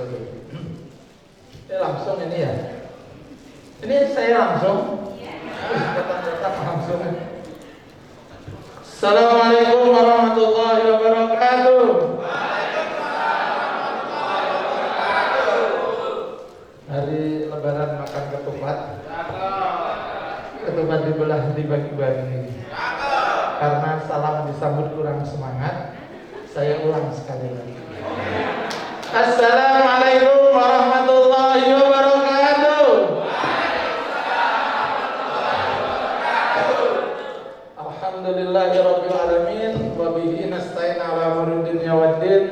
Ini langsung ini ya. Ini saya langsung. Datang langsung. Assalamualaikum warahmatullahi wabarakatuh. Hari Lebaran makan ketupat. Ketupat dibelah dibagi-bagi. Karena salam disambut kurang semangat, saya ulang sekali lagi. Assalamualaikum warahmatullahi wabarakatuh. Alhamdulillahirabbil alamin wa bihi nasta'in ala umuri dunya waddin.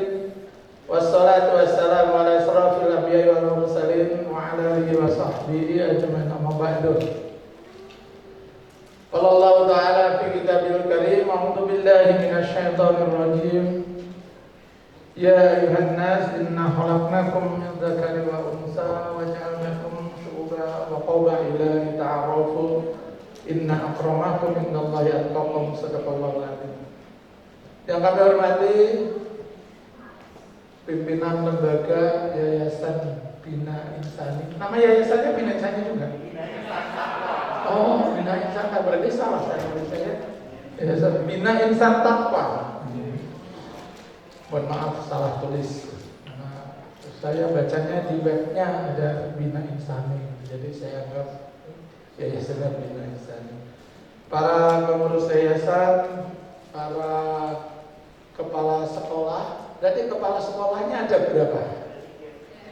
Wassalatu wassalamu ala asrofil anbiya'i wal mursalin wa ala alihi wa sahbihi ajmain, amma ba'du. Qala Allah ta'ala fi kitabil karim, a'udzu billahi minasyaitonir rajim. Ya ayuhan nas, inna khalaqnakum min dzakarin wa unsa wa ja'alnakum syu'uban wa qabaila lita'arafu. Inna akramakum indallahi atqakum. Shadaqallahul adzim. Yang kami hormati pimpinan lembaga Yayasan Bina Insani. Nama yayasannya Bina Insani juga? Oh, Bina Insan, berarti salah saya tulisnya. Yayasan Bina Insan Taqwa. Mohon maaf salah tulis. Nah, saya bacanya di webnya ada Bina Insani, jadi saya anggap yayasannya Bina Insani. Para pengurus yayasan, para kepala sekolah. Jadi kepala sekolahnya ada berapa?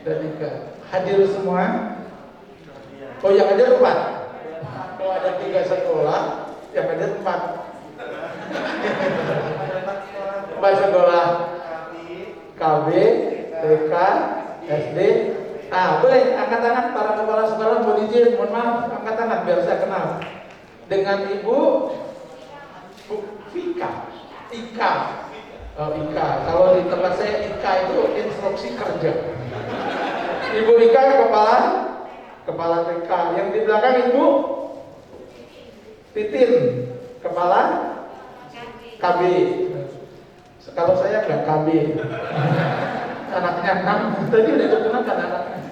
Ada 3. Hadir semua? Oh, yang ada 4. Kalau ada 3 sekolah, yang ada 4. 4 sekolah. KB, TK, SD. Boleh angkat tangan para kepala sekolah, mohon izin, mohon maaf, angkat tangan biar saya kenal. Dengan Ibu Vika, Ika. Oh, Ika. Kalau di tempat saya Ika itu instruksi kerja. Ibu Ika kepala TK. Yang di belakang Ibu Titin, kepala KB. Kalau saya nggak KB. Anaknya 6. Tadi udah dikenalkan anaknya.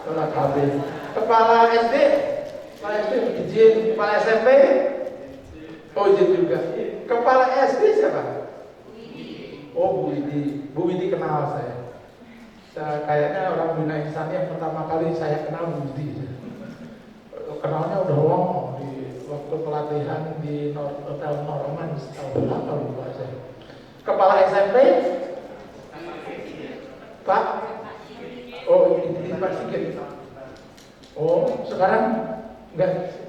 Kepala KB. Kepala SD izin. Kepala SMP. Oh, izin juga. Kepala SD siapa? Oh, Bu Widi. Bu Widi kenal saya. Kayaknya orang Bina Insani yang pertama kali saya kenal Bu Widi. Kenalnya udah lama di waktu pelatihan di Hotel Norman setahun berapa lupa saya. Kepala SMP Pak. Oh, ini Pak Sigit. Oh, sekarang enggak.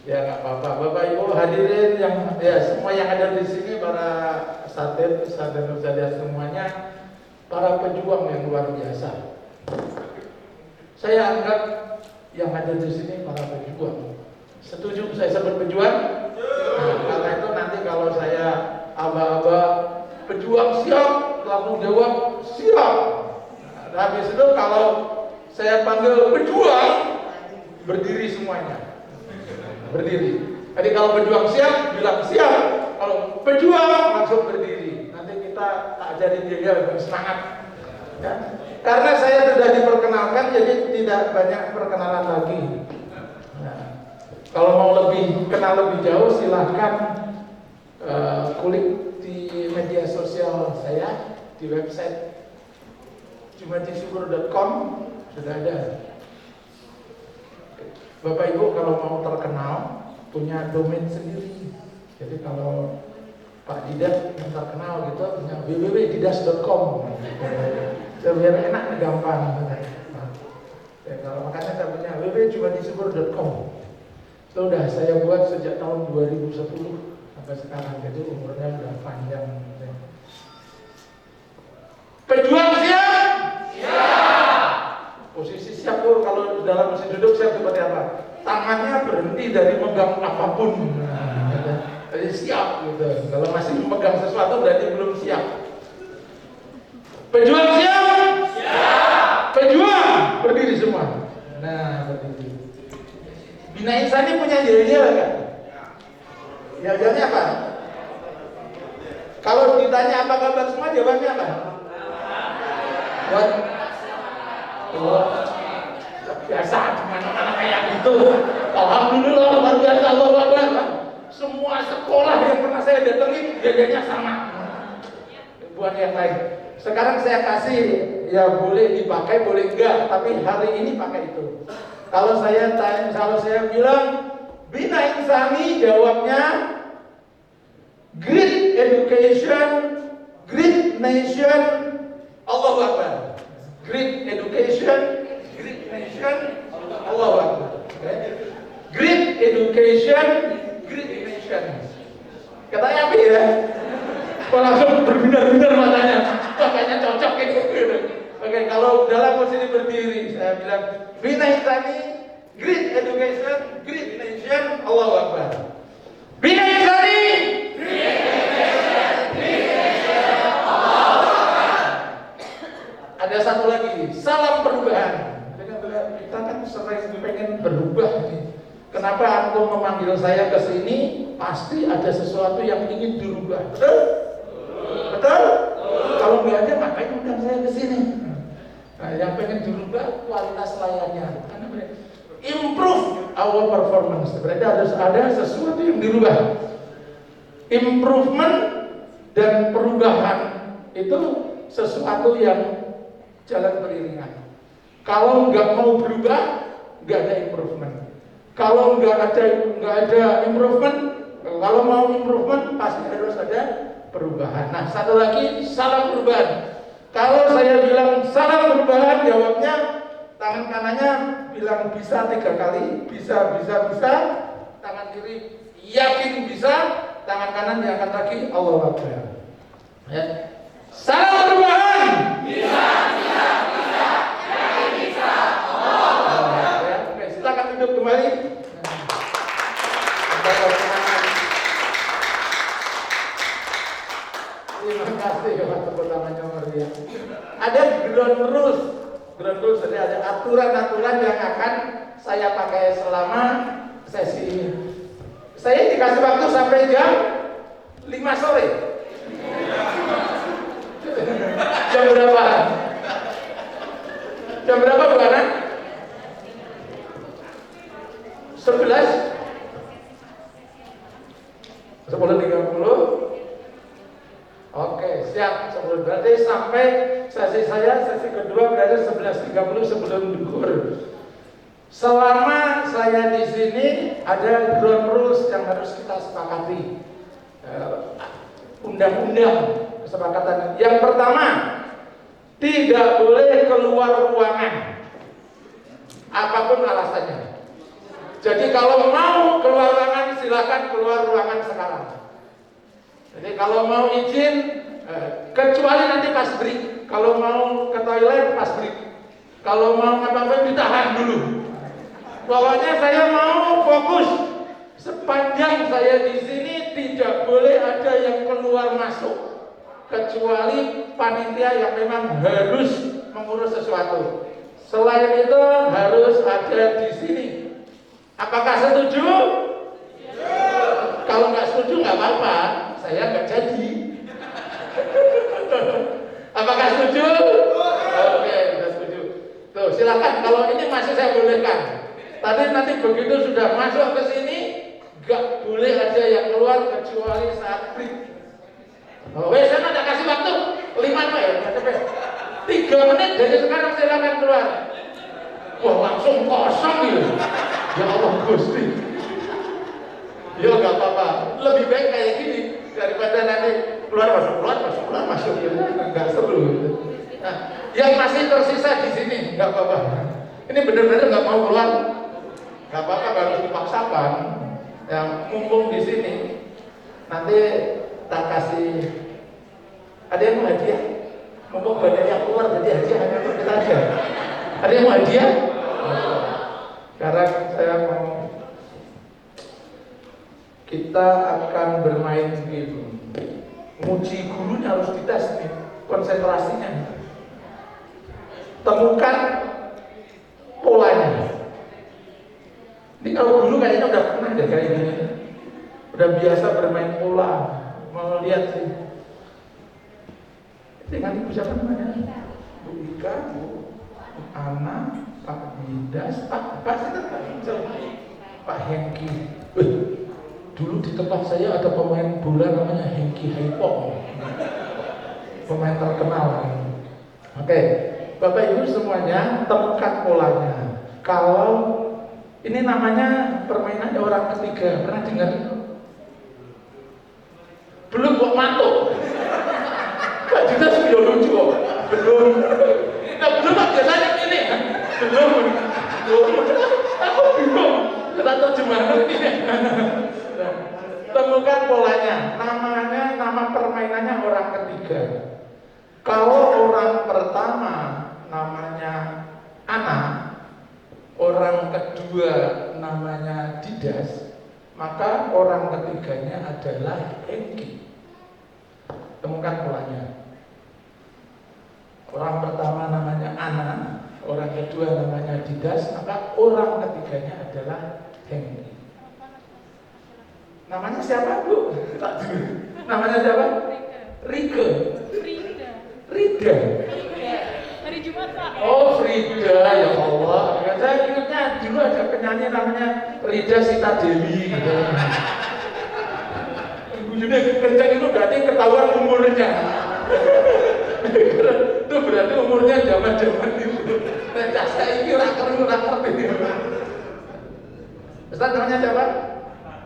Ya nggak apa-apa, Bapak Ibu hadirin yang semua yang ada di sini, para satid semuanya, para pejuang yang luar biasa. Saya anggap yang ada di sini para pejuang. Setuju saya sebut pejuang? Nah, karena itu nanti kalau saya aba-aba pejuang siap, langsung jawab siap. Nah, habis itu kalau saya panggil pejuang, berdiri semuanya. Berdiri. Jadi kalau pejuang siap, bilang siap. Kalau pejuang langsung berdiri. Nanti kita ajarin dia bersemangat. Ya. Karena saya sudah diperkenalkan, jadi tidak banyak perkenalan lagi. Nah, kalau mau kenal lebih jauh, silahkan kulik di media sosial saya, di website jumajisyukur.com sudah ada. Bapak Ibu kalau mau terkenal punya domain sendiri. Jadi kalau Pak Didas yang terkenal gitu punya www.didas.com. Biar enak dan gampang. Ya, kalau makanya saya punya www.jumajisyukur.com. Sudah saya buat sejak tahun 2010 sampai sekarang, jadi umurnya sudah panjang. Pejuang siap? Siap. Posisi siap tuh kalau dalam posisi duduk siap seperti apa? Tangannya berhenti dari megang apapun. Jadi siap gitu. Kalau masih memegang sesuatu berarti belum siap. Pejuang siap? Siap. Pejuang berdiri semua. Nah, berdiri. Bina Insani punya yel-yel kan? Yel-yelnya apa? Kalau ditanya apa kabar semua, jawabannya apa? Buat biasa, mana-mana kayak gitu. Alhamdulillah, luar biasa, Allahu Akbar. Semua sekolah yang pernah saya datengin jajannya sama. Buat yang lain. Sekarang saya kasih, ya boleh dipakai, boleh enggak, tapi hari ini pakai itu. Kalau saya tanya, kalau saya bilang Bina Insani, jawabnya great education, great nation, Allahu Akbar. Great education, great nation, Allahu Akbar. Okay. Great education, great nation. Katanya apa ya? Kok langsung berbinar-binar matanya? Kayaknya cocok gitu. Oke, kalau dalam posisi berdiri, saya bilang Bina Insani, great education, great nation, Allahu Akbar. Bina Insani, great education, great nation, Allahu Akbar. Ada satu lagi, salam perubahan. Kita kan sering pengen berubah nih. Kenapa aku memanggil saya ke sini? Pasti ada sesuatu yang ingin dirubah. Betul? Betul? Kalau nggak ada, makanya undang saya ke sini. Nah, yang pengen dirubah kualitas layarnya. Improve our performance. Berarti harus ada sesuatu yang dirubah. Improvement dan perubahan itu sesuatu yang jalan beriringan. Kalau nggak mau berubah, nggak ada improvement. Kalau nggak ada improvement, kalau mau improvement pasti harus ada perubahan. Nah, satu lagi, salam perubahan. Kalau saya bilang salam perubahan, jawabnya tangan kanannya bilang bisa 3 kali, bisa. Tangan kiri yakin bisa, tangan kanan diangkat lagi, Allahu Akbar. Ya. Salam perubahan. Bisa. Yakin bisa. Allahu Akbar. Oke, silakan duduk kembali. Terima kasih kepada tepuk tangannya Maria. Ada ground rules. Jadi ada aturan-aturan yang akan saya pakai selama sesi ini. Saya dikasih waktu sampai jam 5 sore. Jam berapa? Jam berapa Bu Ana? 11? 10.30. Oke, siap. Sebelum berarti sampai sesi kedua berarti 11.30 sebelum duhur. Selama saya di sini ada ground rules yang harus kita sepakati. Undang-undang kesepakatan. Yang pertama, tidak boleh keluar ruangan. Apapun alasannya. Jadi kalau mau keluar ruangan, silakan keluar ruangan sekarang. Jadi kalau mau izin, kecuali nanti pas break. Kalau mau ke toilet pas break. Kalau mau ngapa-ngapain ditahan dulu. Pokoknya saya mau fokus. Sepanjang saya di sini tidak boleh ada yang keluar masuk. Kecuali panitia yang memang harus mengurus sesuatu. Selain itu harus ada di sini. Apakah setuju? Kalau nggak setuju nggak apa-apa. Saya nggak jadi. Apakah setuju? Oke, sudah setuju. Tuh, silakan. Kalau ini masih saya bolehkan. Tadi nanti begitu sudah masuk ke sini, nggak boleh ada yang keluar kecuali saat break. Oh, saya ada kasih waktu 5 apa ya? 3 menit dari sekarang silakan keluar. Wah, langsung kosong gitu. Ya Allah Gusti. Ya nggak apa-apa. Lebih baik kayak gini daripada nanti keluar masuk ya. Nggak seru gitu. Nah, yang masih tersisa di sini nggak apa-apa. Ini benar-benar nggak mau keluar, nggak apa-apa, baru dipaksakan. Yang mumpung di sini nanti tak kasih. Ada yang mau hadiah? Mumpung banyak yang keluar, jadi hadiah hanya untuk kita aja. Ada yang mau hadiah? Sekarang saya mau, kita akan bermain game. Muji gurunya harus dites nih, konsentrasinya. Temukan polanya. Ini kalau dulu kayaknya udah pernah deh kayak gini. Udah biasa bermain pola, mau lihat sih. Dengan ibu siapa namanya? Bu Ika, Bu Ana, Pak Didas, Pak Hengki. Dulu di tempat saya ada pemain bola namanya Hengki Haipong, pemain terkenal. Oke, Bapak Ibu semuanya temukan polanya. Kalau ini namanya permainan orang ketiga, pernah dengar itu? Belum kok mantuk. Pak Didas sudah lucu kok. Belum. Nah, belum biasanya ini kan? Belum. Aku bingung. Kita terjemahkan ini. Temukan polanya. Namanya, nama permainannya orang ketiga. Kalau orang pertama namanya Ana, orang kedua namanya Didas, maka orang ketiganya adalah Hengki. Temukan polanya. Orang pertama namanya Ana, orang kedua namanya Didas, maka orang ketiganya adalah Hengki. Namanya siapa, Bu? Namanya siapa? Rike. Rida. Hari Jumat, Pak. Oh, Frida, ya Allah. Ya, saya ingatnya dulu ada penyanyi namanya Rida Sita Dewi gitu. Bunyinya kencang itu berarti ketahuan umurnya. Itu berarti umurnya zaman-zaman itu. Nah, saya ini raker ini. Ustaz namanya siapa?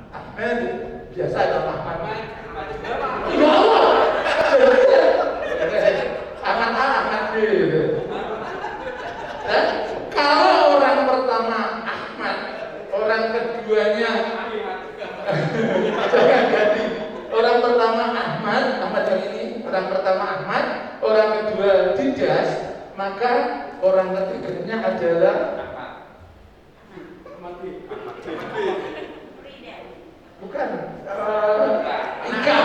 Ahmed. Biasa nama Ahmad. Ya Allah. Ahmad gitu. Kalau orang pertama Ahmad, orang keduanya jangan ganti. Orang pertama Ahmad yang ini, orang pertama Ahmad, orang kedua Didas, maka orang ketiganya adalah bukan Ika.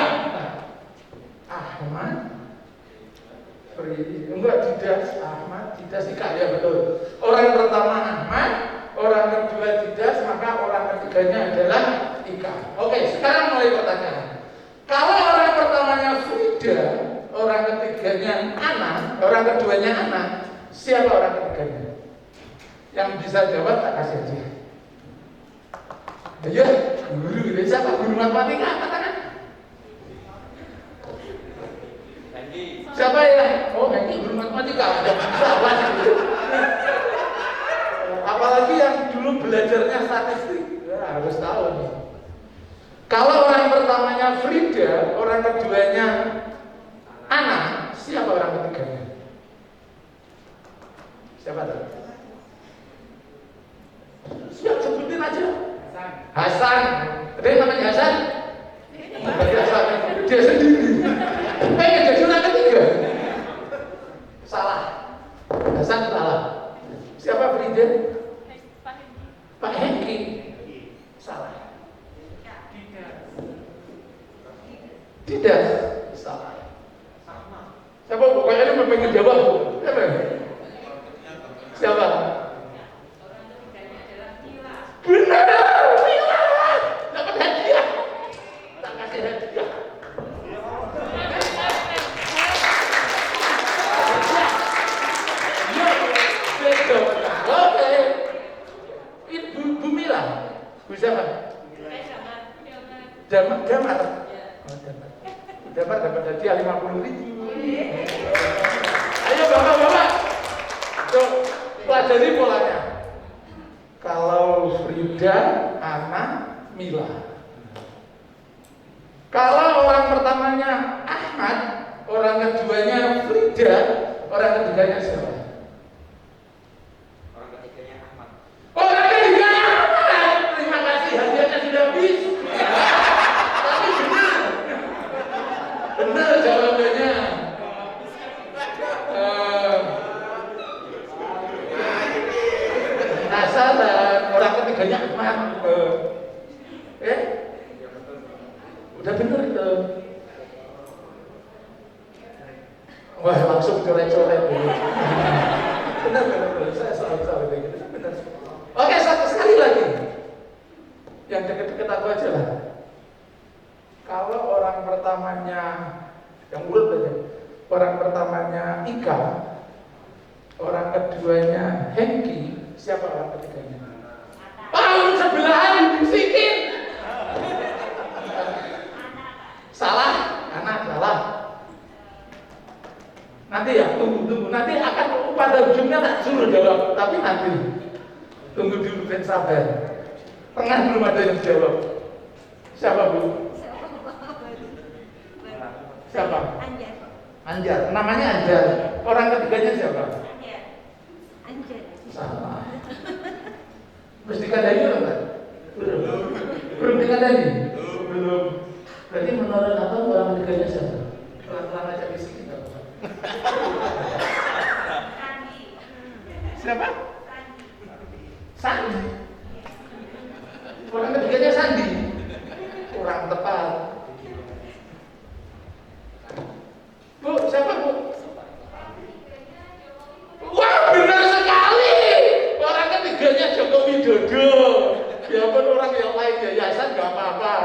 Ahmad, enggak Didas, Ahmad, Didas, Ika, ya betul. Orang pertama Ahmad, orang kedua Didas, maka orang ketiganya adalah Ika. Oke, sekarang mulai pertanyaan. Kalau orang pertamanya Frida, orang ketiganya Ana, orang keduanya Ana, siapa orang ketiganya? Yang bisa jawab tak kasih aja. Ayo, guru ini siapa? Guru matematika apa tangan? Siapa ya? Oh, ini guru matematika. Ada sahabat. Apalagi yang dulu belajarnya statistik, ya, harus tahu nih. Kalau orang pertamanya Frida, orang keduanya Ana, siapa orang ketiganya? Siapa tuh? Siap, sebutin aja. Hasan. Ada yang namanya Hasan? Hasan. Dia sendiri. Pengen jadi orang ketiga. Salah. Hasan salah. Siapa Frida? Pak Hengki. Salah. Tidak. Salah. Siapa? Pokoknya ini pengen jawab. Siapa? Siapa? Benar. Dapat hadiah. Tak kasih hadiah. Oke. Ibu Mila. Bu siapa? Damar. Damar dapat hadiah 50.000. Ayo bapak-bapak. Coba pelajari polanya. Kalau Frida, Ana, Mila. Kalau orang pertamanya Ahmad, orang keduanya Frida, orang ketiganya siapa? Orang ketiganya Ahmad. Orang ketiganya Ahmad. Terima kasih, hadiahnya sudah habis. Tapi benar. Benar jawabannya. Salah, orang ketiganya Ahmad. Udah bener itu. Wah, langsung coret-coret dulu. Benar. Saya selalu kayak gitu. Benar. Oke, satu sekali lagi. Yang deket-deket aku aja lah. Kalau orang pertamanya yang urut aja. Orang pertamanya Ika, orang keduanya Hengki. Siapa orang ketiganya? Paling sebelahan dibisikin. Salah, anak salah. Nanti ya, tunggu. Nanti akan pada ujungnya tak suruh jawab, tapi nanti tunggu dulu dan sabar. Tengah belum ada yang jawab. Siapa Bu? Siapa? Anjar. Namanya Anjar. Orang ketiganya siapa? Anjar. Salah. Mesti dikandani belum kan? Belum dikandani? Belum. Berarti menurut atau orang ketiganya siapa? Pelan-pelan aja di sini. Siapa? Sandi. Orang ketiganya Sandi. Kurang tepat. Bu, siapa Bu? Wah, benar sekali. Orang ketiganya Joko Widodo. Biarpun orang yang lain yayasan gak apa-apa.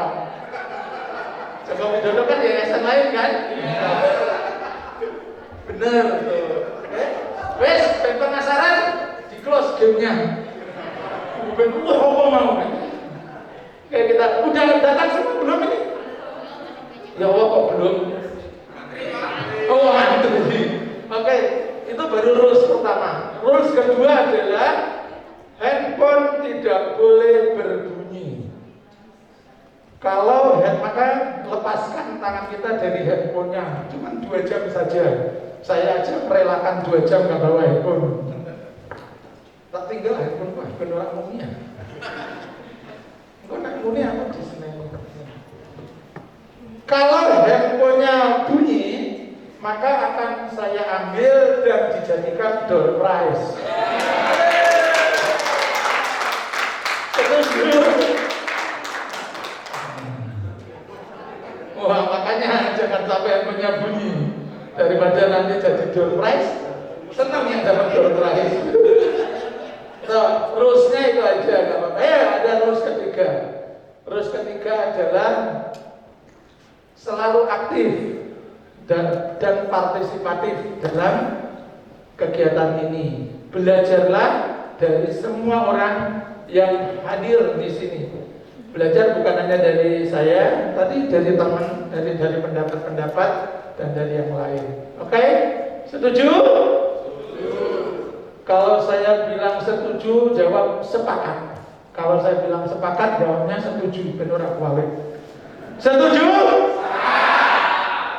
Joko Widodo kan yayasan lain kan? Bener tuh. Wes, penasaran? Di close gamenya. Wah, apa mau kan? Kayak kita udah datang semua belum ini? Ya Allah kok belum? Oh, antri. Oke, itu baru rules pertama. Rules kedua adalah handphone tidak boleh berbunyi. Kalau maka lepaskan tangan kita dari handphonenya. Cuma 2 jam saja. Saya aja merelakan 2 jam nggak bawa handphone. Tak tinggal handphone mah beneran umumnya. Kok nak muni apa di sini? Kalau handphonenya bunyi, maka akan saya ambil dan dijadikan door prize. Setuju? Wah, makanya jangan sampai handphonenya bunyi. Daripada nanti jadi door prize, senang yang dapat door prize. Nah, rulesnya itu aja. Ada rules ketiga. Rules ketiga adalah selalu aktif dan partisipatif dalam kegiatan ini. Belajarlah dari semua orang yang hadir di sini. Belajar bukan hanya dari saya, tadi dari teman, dari pendapat-pendapat dan dari yang lain. Oke? Setuju? Kalau saya bilang setuju, jawab sepakat. Kalau saya bilang sepakat, jawabnya setuju. Benar balik. Setuju?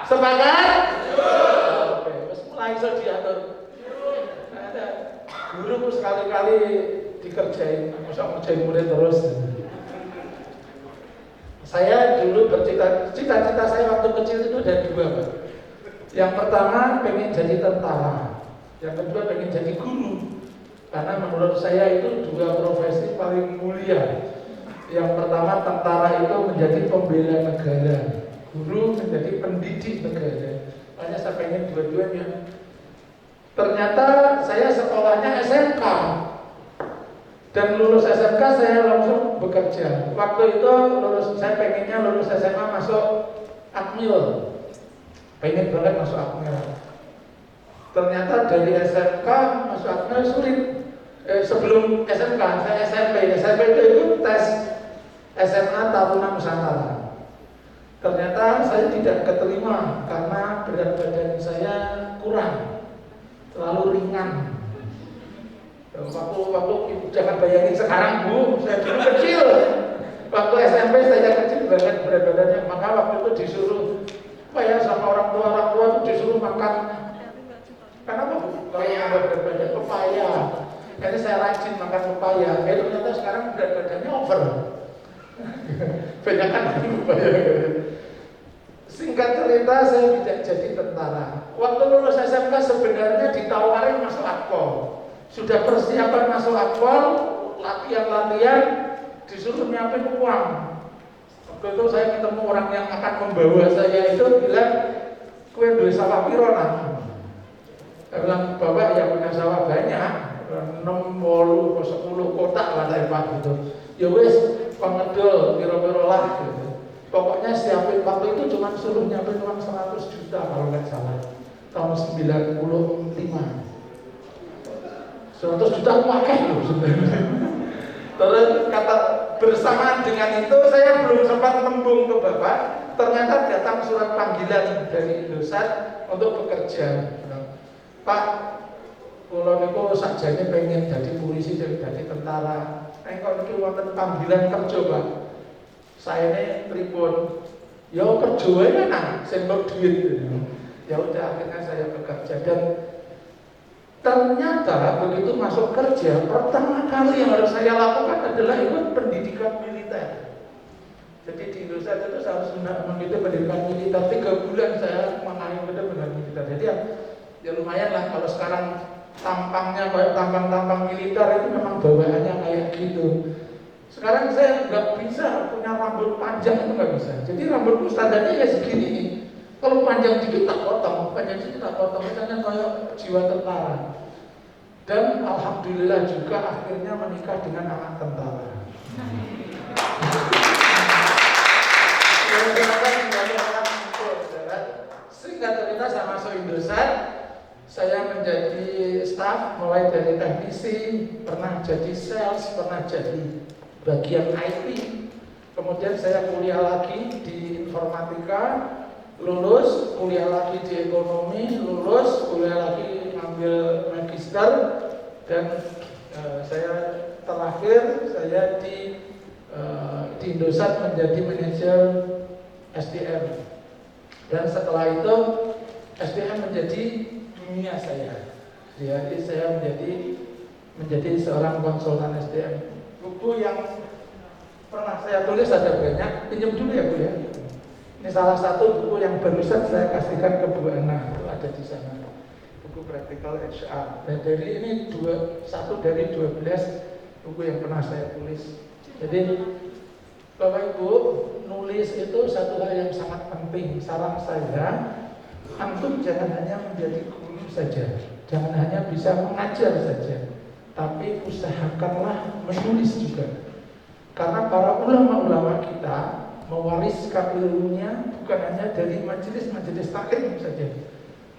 Sepakat? Oke, terus mulai saja diatur. Ada guru sekali-kali dikerjain, masa ngerjain murid terus. Saya dulu cita-cita saya waktu kecil itu ada 2, Pak. Yang pertama pengen jadi tentara. Yang kedua pengen jadi guru, karena menurut saya itu 2 profesi paling mulia. Yang pertama tentara itu menjadi pembela negara, guru menjadi pendidik negara. Makanya saya pengen dua-duanya. Ternyata saya sekolahnya SMK, dan lulus SMK saya langsung bekerja. Waktu itu saya pengennya lulus SMA masuk Akmil, pengen banget masuk Akmil. Ternyata dari SMK masuk Akmil sulit. Sebelum SMK, saya SMP itu ikut tes SMA Taruna Nusantara. Ternyata saya tidak keterima karena berat badan saya kurang, terlalu ringan. Waktu jangan bayangin sekarang Bu, saya dulu kecil. Waktu SMP saya kecil banget berat badannya, maka waktu itu disuruh sama orang tua itu disuruh makan. Kenapa Bu? Kalau yang berat badan pepaya. Jadi saya rajin makan pepaya. Ternyata sekarang berat badannya over. Banyak kan pepaya. Singkat cerita saya tidak jadi tentara. Waktu lulus SMK sebenarnya ditawarin masuk Akpol. Sudah persiapan masuk Akpol, latihan, disuruh nyiapin uang. Waktu itu saya ketemu orang yang akan membawa saya itu bilang, "Kowe duwe sawah piro nang?" Saya bilang, "Bapak yang punya sawah banyak, 6, 10 kotak lah saya Pak gitu." Ya wes, pengedol piro-piro lah gitu. Pokoknya siapin, waktu itu cuma suruh nyiapin uang 100 juta kalau nggak salah. tahun 95. 100 juta pakai loh sebenarnya. Terus kata bersamaan dengan itu saya belum sempat tembung ke Bapak, ternyata datang surat panggilan dari Indosat untuk bekerja. Pak, kalau niku sakjane pengen jadi polisi, jadi tentara. Engko niki wonten panggilan kerja, Pak. Saya ini pripun? Ya kerja ae nang sing duit. Ya udah akhirnya saya bekerja dan ternyata begitu masuk kerja, pertama kali yang harus saya lakukan adalah ikut pendidikan militer. Jadi di Indonesia itu saya harus mengikuti pendidikan militer 3 bulan saya mengalami benar-benar militer. Jadi ya lumayan lah kalau sekarang tampangnya kayak tampang militer itu memang bawaannya kayak gitu. Sekarang saya nggak bisa punya rambut panjang, itu nggak bisa. Jadi rambutku standarnya ya segini nih. Kalau panjang dikit tak potong, panjang dikit tak potong, misalnya kayak jiwa tentara. Dan alhamdulillah juga akhirnya menikah dengan anak tentara. Singkat cerita saya masuk Indosat, saya menjadi staf mulai dari teknisi, pernah jadi sales, pernah jadi bagian IT. Kemudian saya kuliah lagi di informatika, lulus, kuliah lagi di ekonomi, lulus, kuliah lagi ngambil magister, dan saya terakhir saya di Indosat menjadi manajer SDM. Dan setelah itu SDM menjadi dunia saya. Jadi saya menjadi seorang konsultan SDM. Buku yang pernah saya tulis ada banyak, pinjam dulu ya Bu ya. Ini salah satu buku yang barusan saya kasihkan ke Bu Ana, itu ada di sana. Buku Practical HR. Dan dari ini satu dari 12 buku yang pernah saya tulis. Jadi Bapak Ibu, nulis itu satu hal yang sangat penting. Saran saya, antum jangan hanya menjadi guru saja, jangan hanya bisa mengajar saja, tapi usahakanlah menulis juga. Karena para ulama-ulama kita mewariskan ilmunya bukan hanya dari majelis-majelis taklim saja,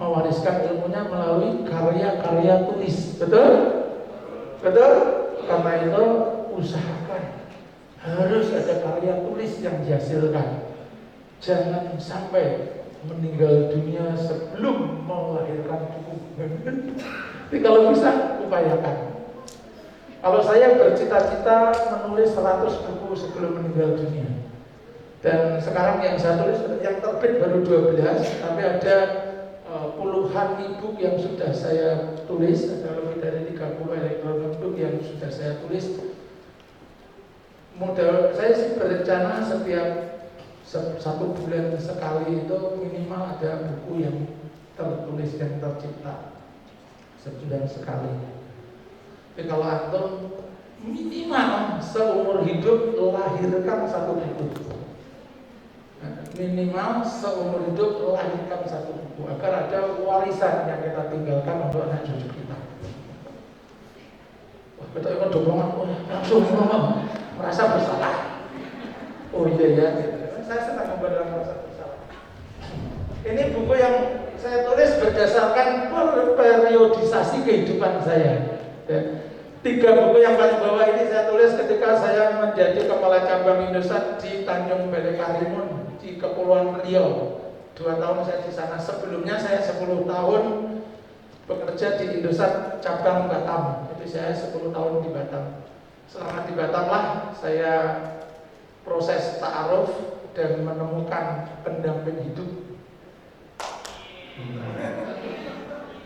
mewariskan ilmunya melalui karya-karya tulis. Betul? Betul? Karena itu usahakan harus ada karya tulis yang dihasilkan. Jangan sampai meninggal dunia sebelum melahirkan buku. Jadi kalau bisa upayakan. Kalau saya bercita-cita menulis 100 buku sebelum meninggal dunia. Dan sekarang yang saya tulis yang terbit baru 12, tapi ada puluhan e-book yang sudah saya tulis, ada lebih dari 30 elektronik book yang sudah saya tulis. Modal saya sih berencana setiap 1 bulan sekali itu minimal ada buku yang tertulis yang tercipta sebulan sekali. Jadi kalau antum minimal seumur hidup lahirkan 1 buku, minimal seumur hidup lahirkan 1 buku agar ada warisan yang kita tinggalkan untuk anak cucu kita. Wah, kita ikut dorongan, langsung ngomong. Merasa bersalah. Oh iya ya, saya senang membuat merasa bersalah. Ini buku yang saya tulis berdasarkan periodisasi kehidupan saya. 3 buku yang paling bawah ini saya tulis ketika saya menjadi kepala cabang Indosat di Tanjung Balai Karimun di Kepulauan Riau. 2 tahun saya di sana. Sebelumnya saya 10 tahun bekerja di Indosat cabang Batam. Jadi saya 10 tahun di Batam. Selama di Batam lah saya proses ta'aruf dan menemukan pendamping hidup.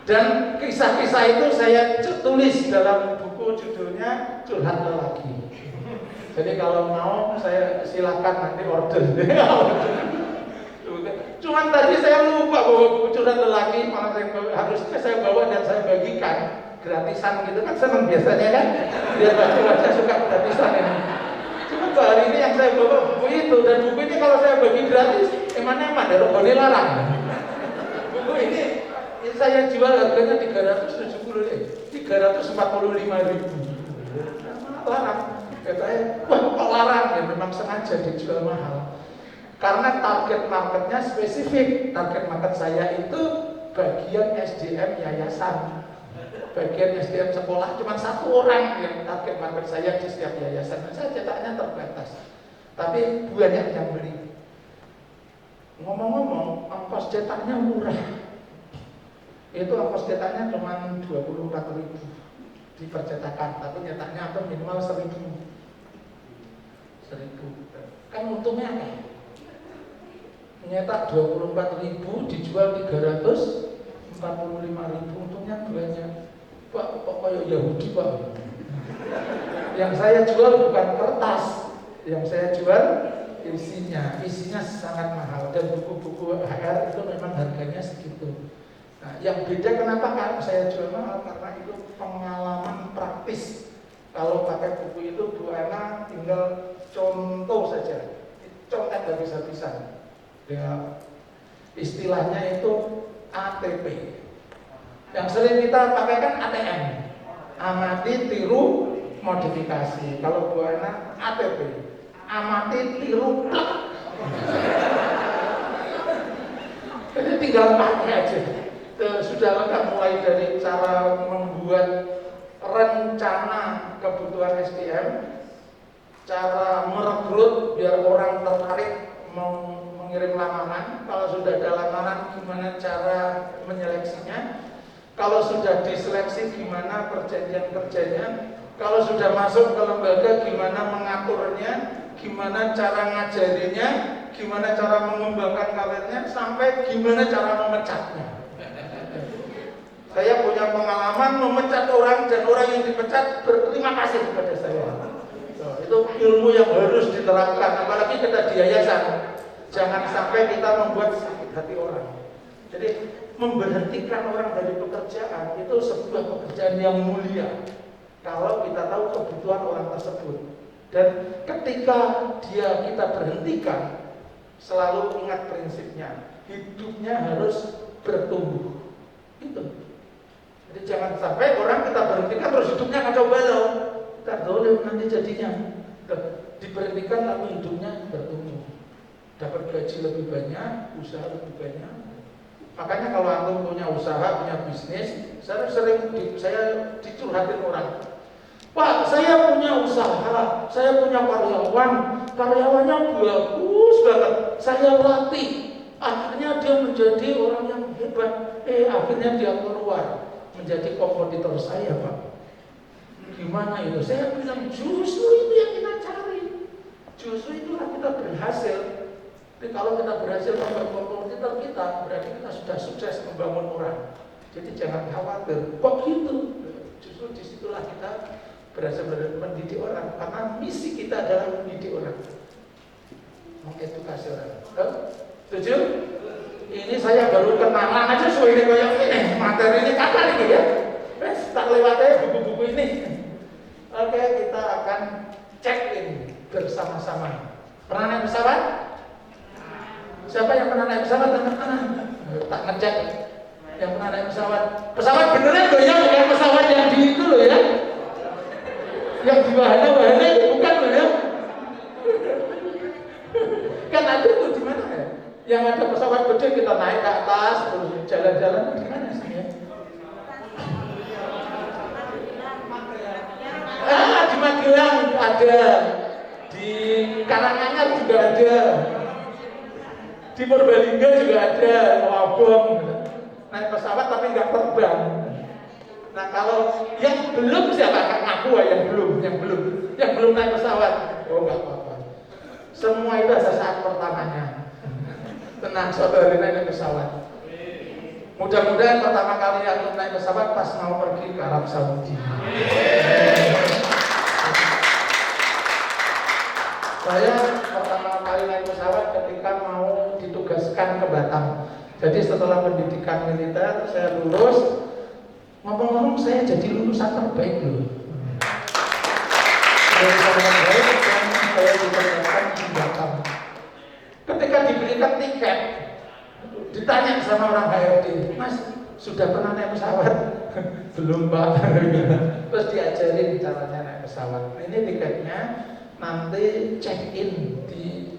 Dan kisah-kisah itu saya tulis dalam buku judulnya Curhat Lelaki. Jadi kalau mau saya silakan nanti order. Cuman tadi saya lupa bawa buku Curhat Lelaki, malah harusnya saya bawa dan saya bagikan. Gratisan gitu kan senang biasanya kan, biar baca suka gratisan ini. Cuma hari ini yang saya bawa buku itu, dan buku ini kalau saya bagi gratis eman-eman dari Rogone larang. Buku ini saya jual harganya 345.000. Larang. Katanya, wah kok larang ya, memang sengaja dijual mahal. Karena target marketnya spesifik. Target market saya itu bagian SDM yayasan, bagian SDM sekolah cuma satu orang yang target market saya di setiap yayasan. Dan saya cetaknya terbatas, tapi banyak yang beli. Ngomong-ngomong, ongkos cetaknya murah. Itu ongkos cetaknya cuma 24.000 di percetakan, tapi nyetaknya atau minimal 1.000. Kan untungnya apa? Nyetak 24.000 dijual 345.000, untungnya banyak. Pak, kok kayak Yahudi Pak? Yang saya jual bukan kertas, yang saya jual isinya sangat mahal, dan buku-buku HR itu memang harganya segitu. Nah, yang beda kenapa kan saya jual mahal, karena itu pengalaman praktis. Kalau pakai buku itu Bu Ana tinggal contoh saja, contek habis-habisan. Ya, istilahnya itu ATP. Yang sering kita pakai kan ATM, amati, tiru, modifikasi. Kalau Bu Ana ATP, amati, tiru, plak. Jadi tinggal pakai aja. Sudah lengkap, mulai dari cara membuat rencana kebutuhan SDM, cara merekrut biar orang tertarik mau mengirim lamaran. Kalau sudah ada lamaran, gimana cara menyeleksinya? Kalau sudah diseleksi, gimana perjanjian kerjanya? Kalau sudah masuk ke lembaga, gimana mengaturnya? Gimana cara ngajarinya? Gimana cara mengembangkan karirnya? Sampai gimana cara memecatnya? Saya punya pengalaman memecat orang, dan orang yang dipecat berterima kasih kepada saya. Itu ilmu yang harus diterapkan, apalagi kita di yayasan. Jangan sampai kita membuat sakit hati orang. Jadi memberhentikan orang dari pekerjaan itu sebuah pekerjaan yang mulia kalau kita tahu kebutuhan orang tersebut. Dan ketika kita berhentikan, selalu ingat prinsipnya, hidupnya harus bertumbuh. Itu. Jadi jangan sampai orang kita berhentikan terus hidupnya kacau balau. Kita dolim nanti jadinya. Diberhentikan lalu hidupnya bertumbuh. Dapat gaji lebih banyak, usaha lebih banyak. Makanya kalau antum punya usaha, punya bisnis, saya dicurhatin orang. Pak, saya punya usaha, saya punya karyawannya bagus banget. Saya latih, akhirnya dia menjadi orang yang hebat. Akhirnya dia keluar menjadi kompetitor saya, Pak. Gimana itu? Saya bilang justru itu yang kita cari. Justru itulah kita berhasil. Jadi kalau kita berhasil membangun kompetitor kita, berarti kita sudah sukses membangun orang. Jadi jangan khawatir. Kok gitu? Justru disitulah kita berhasil mendidik orang. Karena misi kita adalah mendidik orang, mengedukasi orang. Setuju? Ini saya baru kenalan aja soalnya kayak ini. Materi ini kapan ini ya? Tak lewat aja buku-buku ini. Oke, kita akan cek ini bersama-sama. Pernah naik pesawat? Siapa yang pernah naik pesawat? Tak ngecek. Yang pernah naik pesawat. Pesawat beneran loh ya, bukan pesawat yang di itu loh ya. Yang di wahana-wahana itu bukan loh ya. Kan ada tuh di mana ya? Yang ada pesawat gede kita naik ke atas terus jalan-jalan di mana sih ya? Di Magelang ada, di Karanganyar juga ada, di Purbalingga juga ada, Wabong. Naik pesawat tapi nggak terbang. Nah kalau yang belum siapa? Kak ngaku yang belum naik pesawat. Oh nggak apa-apa. Semua itu ada saat pertamanya. Tenang, suatu hari naik pesawat. Mudah-mudahan pertama kali yang naik pesawat pas mau pergi ke Arab Saudi. Saya pertama kali naik pesawat ketika mau ditugaskan ke Batam. Jadi setelah pendidikan militer saya lulus. Ngomong-ngomong saya jadi lulusan terbaik loh. Lulusan terbaik dan saya ditugaskan di Batam. Ketika diberikan tiket, ditanya sama orang HRD, Mas sudah pernah naik pesawat? Belum Pak. Terus diajarin caranya naik pesawat. Ini tiketnya, nanti check in di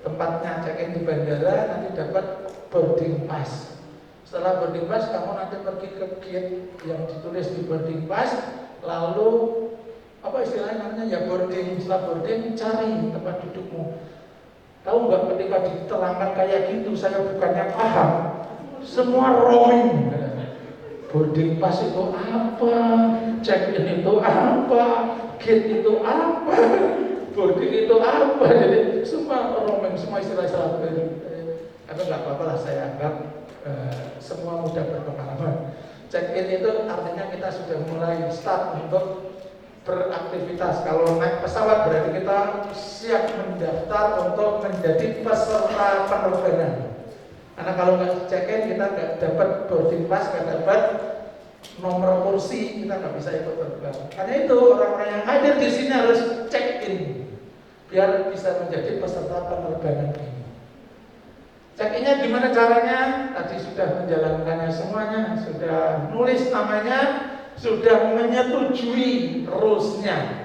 tempatnya, check in di bandara, nanti dapat boarding pass. Setelah boarding pass, kamu nanti pergi ke gate yang ditulis di boarding pass, lalu apa istilahnya namanya ya boarding. Setelah boarding, cari tempat dudukmu. Tahu nggak ketika diterangkan kayak gitu, saya bukannya paham, semua roaming. Boarding pass itu apa? Check-in itu apa? Gate itu apa? Boarding itu apa? Jadi semua roaming, semua istilah-istilah. Tapi nggak apa-apa lah, saya anggap semua mudah berpengalaman. Check-in itu artinya kita sudah mulai start untuk beraktivitas. Kalau naik pesawat berarti kita siap mendaftar untuk menjadi peserta penerbangan. Karena kalau nggak check-in kita nggak dapat boarding pass, nggak dapat nomor kursi, kita nggak bisa ikut terbang. Karena itu orang-orang yang hadir di sini harus check-in biar bisa menjadi peserta penerbangan ini. Check-innya gimana caranya? Tadi sudah menjalankannya semuanya, sudah nulis namanya, sudah menyetujui rules-nya.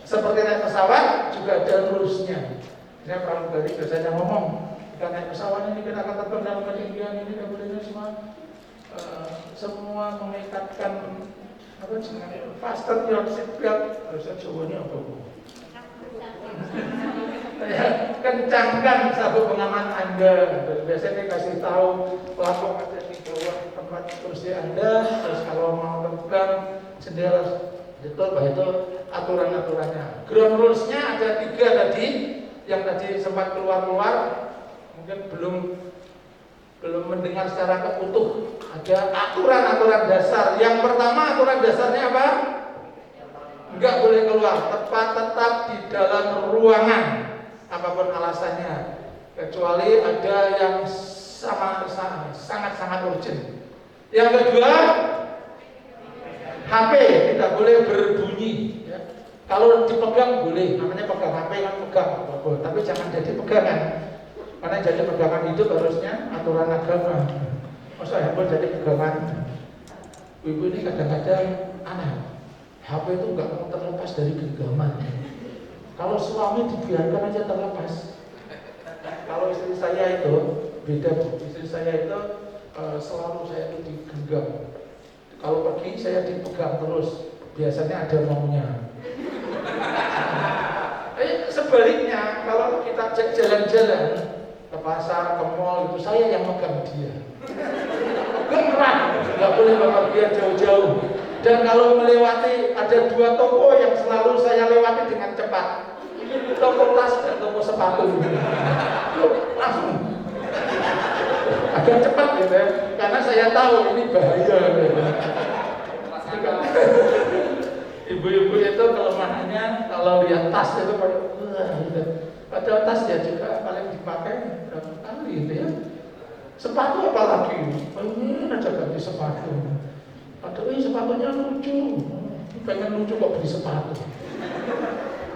Seperti naik pesawat juga ada rules-nya. Saya pramugari biasanya ngomong, kita naik pesawat ini kita akan terbang dalam ketinggian ini, kemudian semua mengikatkan apa jenenge fasten your seatbelt. Bahasa Jawanya apa Bu? Kencangkan sabuk pengaman Anda. Biasanya kasih tahu pelapor ada di bawah tempat kursi Anda. Terus kalau mau terbang jendela betul, itu aturan-aturannya. Ground rules-nya ada 3 tadi, yang tadi sempat keluar, mungkin belum mendengar secara utuh. Ada aturan-aturan dasar. Yang pertama aturan dasarnya apa? Enggak boleh keluar, tetap di dalam ruangan, apapun alasannya, kecuali ada yang sangat-sangat urgent. Yang kedua, HP tidak boleh berbunyi. Ya. Kalau dipegang boleh, namanya pegang HP kan pegang, tapi jangan jadi pegangan. Karena jadi pegangan hidup harusnya aturan agama. Masa handphone jadi pegangan? Ibu ini kadang-kadang aneh. HP itu nggak mau terlepas dari genggaman. Kalau suami dibiarkan aja terlepas. Kalau istri saya itu beda, istri saya itu selalu saya itu digenggam. Kalau pergi saya dipegang terus. Biasanya ada maunya. Sebaliknya kalau kita jalan-jalan ke pasar, ke mall itu saya yang megang dia. Gerak, nggak boleh bawa dia jauh-jauh. Dan kalau melewati ada 2 toko yang selalu saya lewati dengan cepat, toko tas dan toko sepatu. Langsung agak cepat gitu ya, karena saya tahu ini bahaya. Ibu-ibu itu kelemahannya kalau lihat tas itu padahal tas ya juga paling dipakai berapa kali gitu ya. Sepatu apalagi, pengen aja ganti sepatu. Padahal sepatunya lucu, pengen lucu kok beli sepatu.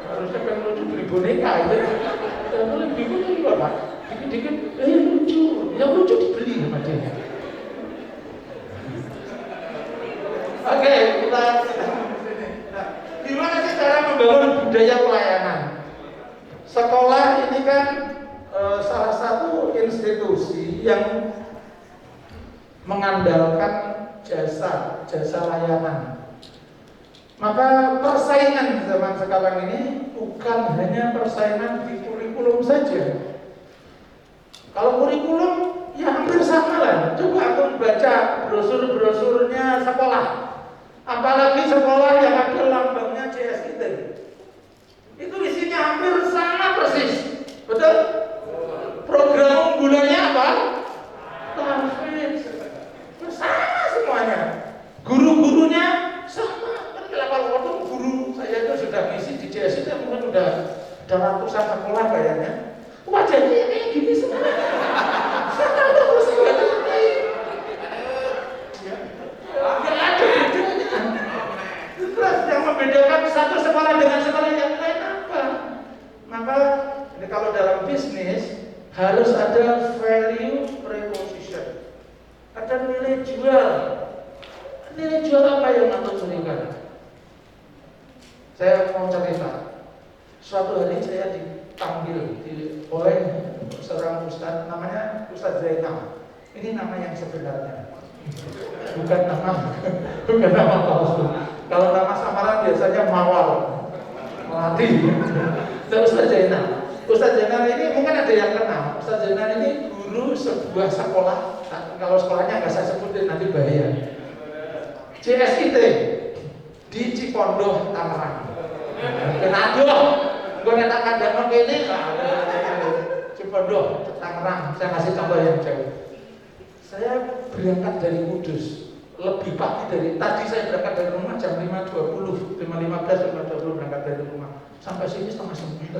Harusnya pengen lucu beli boneka itu. Dan lebih lucu juga Pak, dikit-dikit, lucu, yang lucu dibeli sama dia. Oke, kita gimana sih cara membangun budaya pelayanan? Sekolah ini kan salah satu institusi yang mengandalkan jasa layanan. Maka persaingan zaman sekarang ini bukan hanya persaingan di kurikulum saja. Kalau kurikulum ya hampir sama lah. Coba aku baca brosur-brosurnya sekolah. Apalagi sekolah yang ada lambangnya CSIT. Itu isinya hampir sama persis. Betul? Program unggulannya apa? Tahfiz. Sama semuanya. Guru-gurunya sama. Kan kalau guru saya itu sudah ngisi di CSIT mungkin udah ratusan sekolah kayaknya. Wajahnya kayak gini semua. Sama terus enggak lain. Enggak ada bedanya. Terus yang membedakan satu sekolah dengan sekolah yang lain apa? Maka ini kalau dalam bisnis harus ada value proposition, ada nilai jual. Nilai jual apa yang antum berikan? Saya mau cerita. Suatu hari saya dipanggil oleh seorang ustadz, namanya Ustadz Zainal. Ini nama yang sebenarnya. Bukan nama, bukan nama palsu. Kalau nama samaran biasanya Mawar, Melati. Terus Ustaz Zainal. Ustaz Zainal ini mungkin ada yang kenal. Ustaz Zainal ini guru sebuah sekolah. Kalau sekolahnya nggak saya sebutin nanti bahaya. CSIT di Cipondoh, Tangerang. Kena aduh, gue netak kadang ini Cipondoh, Tangerang. Saya kasih contoh yang jauh. Saya berangkat dari Kudus lebih pagi dari tadi. Saya berangkat dari rumah jam 5.20, 5.15, 5.20 berangkat dari rumah. Sampai sini setengah 9.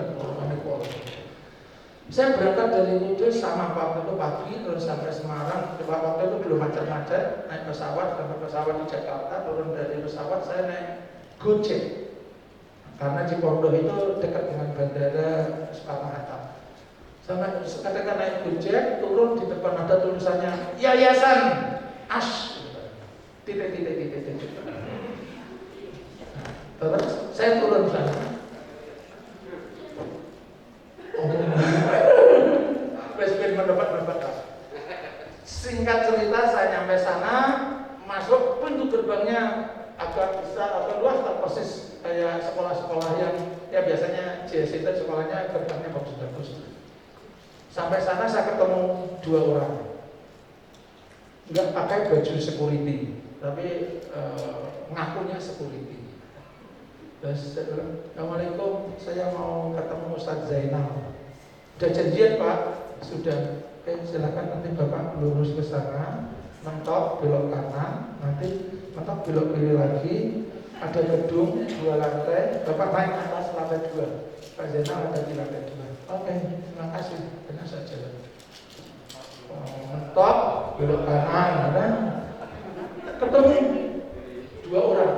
Saya berangkat dari Kudus sama waktu itu pagi, terus sampai Semarang. Waktu itu belum macet-macet, naik pesawat, sampai pesawat di Jakarta, turun dari pesawat saya naik Gojek. Karena Cipondoh itu dekat dengan bandara Soekarno-Hatta. Sama ketika naik Gojek, turun di depan ada tulisannya Yayasan Ash. Titik. Terus saya turun sana. Presiden mendapat. Singkat cerita saya nyampe sana, masuk pintu gerbangnya agak besar atau luas, tak persis kayak sekolah-sekolah yang ya biasanya JST sekolahnya gerbangnya bagus-bagus. Sampai sana saya ketemu 2 orang, nggak pakai baju security, tapi ngakunya security. Terus saya bilang, Assalamualaikum, saya mau ketemu Ustaz Zainal. Udah janjian Pak? Sudah. Oke, silakan nanti Bapak lurus ke sana, mentok belok kanan, nanti mentok belok kiri lagi, ada gedung 2 lantai, Bapak naik atas lantai 2. Pak Zainal ada di lantai 2. Oke, terima kasih. Benar saja. Mentok belok kanan, ada ketemu 2 orang,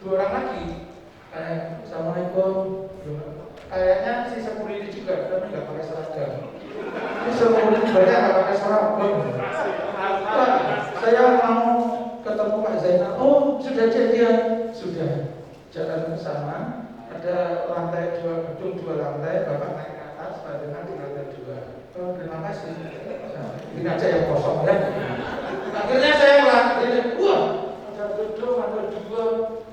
2 orang lagi. Assalamualaikum. Kayaknya si security juga, tapi nggak pakai seragam. Ini security banyak nggak pakai seragam. Saya mau ketemu Pak Zainal. Oh, sudah jadian. Sudah. Jalan ke sana. Ada lantai 2, gedung 2 lantai. Bapak naik ke atas, Pak Zainal di lantai 2. Oh, terima kasih. Ini aja yang kosong ya. Akhirnya saya bilang, wah, ada gedung, ada 2.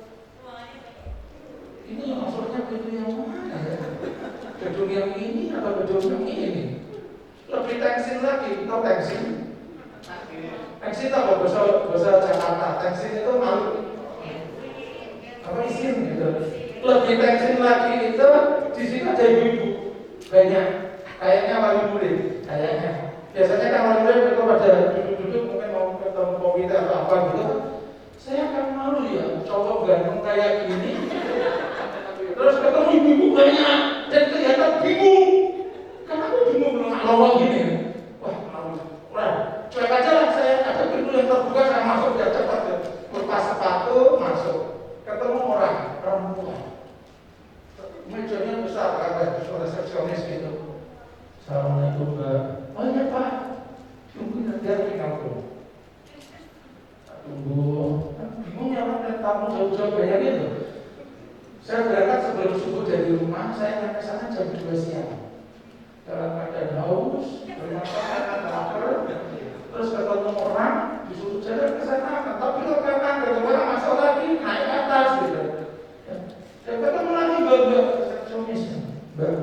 Ini maksudnya gedung yang mana ya? Gedung yang ini atau gedung yang ini? Lebih tensin lagi, tahu tensin? Tensin itu apa? Bahasa Jakarta. Tensin itu malu. Apa isin gitu? Lebih tensin lagi itu di sini ada ibu-ibu banyak. Kayaknya wali murid. Kayaknya. Biasanya kan wali murid itu pada duduk-duduk mungkin mau ketemu komite atau apa gitu. Saya kan malu ya, cowok ganteng kayak gini. Terus ketemu ibu-ibu banyak dan kelihatan bingung. Kenapa bingung nongol gini? Wah, cuek aja lah saya. Ada pintu yang terbuka, saya masuk ya cepat. Lepas sepatu masuk. Ketemu orang perempuan. Mejanya besar, ada resepsionis gitu. Assalamualaikum Mbak. Oh iya Pak. Tunggu nanti aku ngaku. Tunggu. Bingung ya Pak, tamu jauh-jauh banyak gitu. Saya berangkat sebelum subuh dari rumah, saya nyampe sana jam 2 siang. Dalam keadaan haus, bermasakan, lapar, terus ketemu orang, disuruh jalan ke sana, tapi kalau kanan, ada orang masuk lagi, naik ke atas gitu. Dan ketemu lagi Mbak resepsionis. Mbak,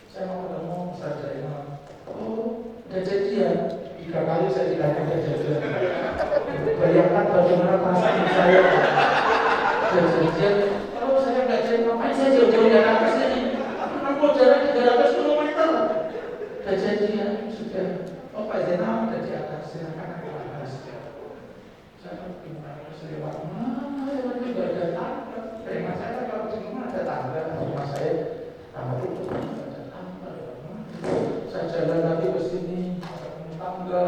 saya mau ketemu Ustaz Zainal. Oh, udah jadian. 3 kali saya tidak ada jadian. Bayangkan bagaimana perasaan saya. Jadian. Ngapain saya jauh-jauh dari atas ini? Menempuh jarak 300 km. Udah janjian, sudah. Oh Pak Zainal ada di atas, silakan ke atas. Saya gimana? Saya lewat mana? Lewat juga ada tangga. Terima saya kalau di rumah ada tangga. Rumah saya tangga itu ada tangga. Saya jalan lagi ke sini, ketemu tangga,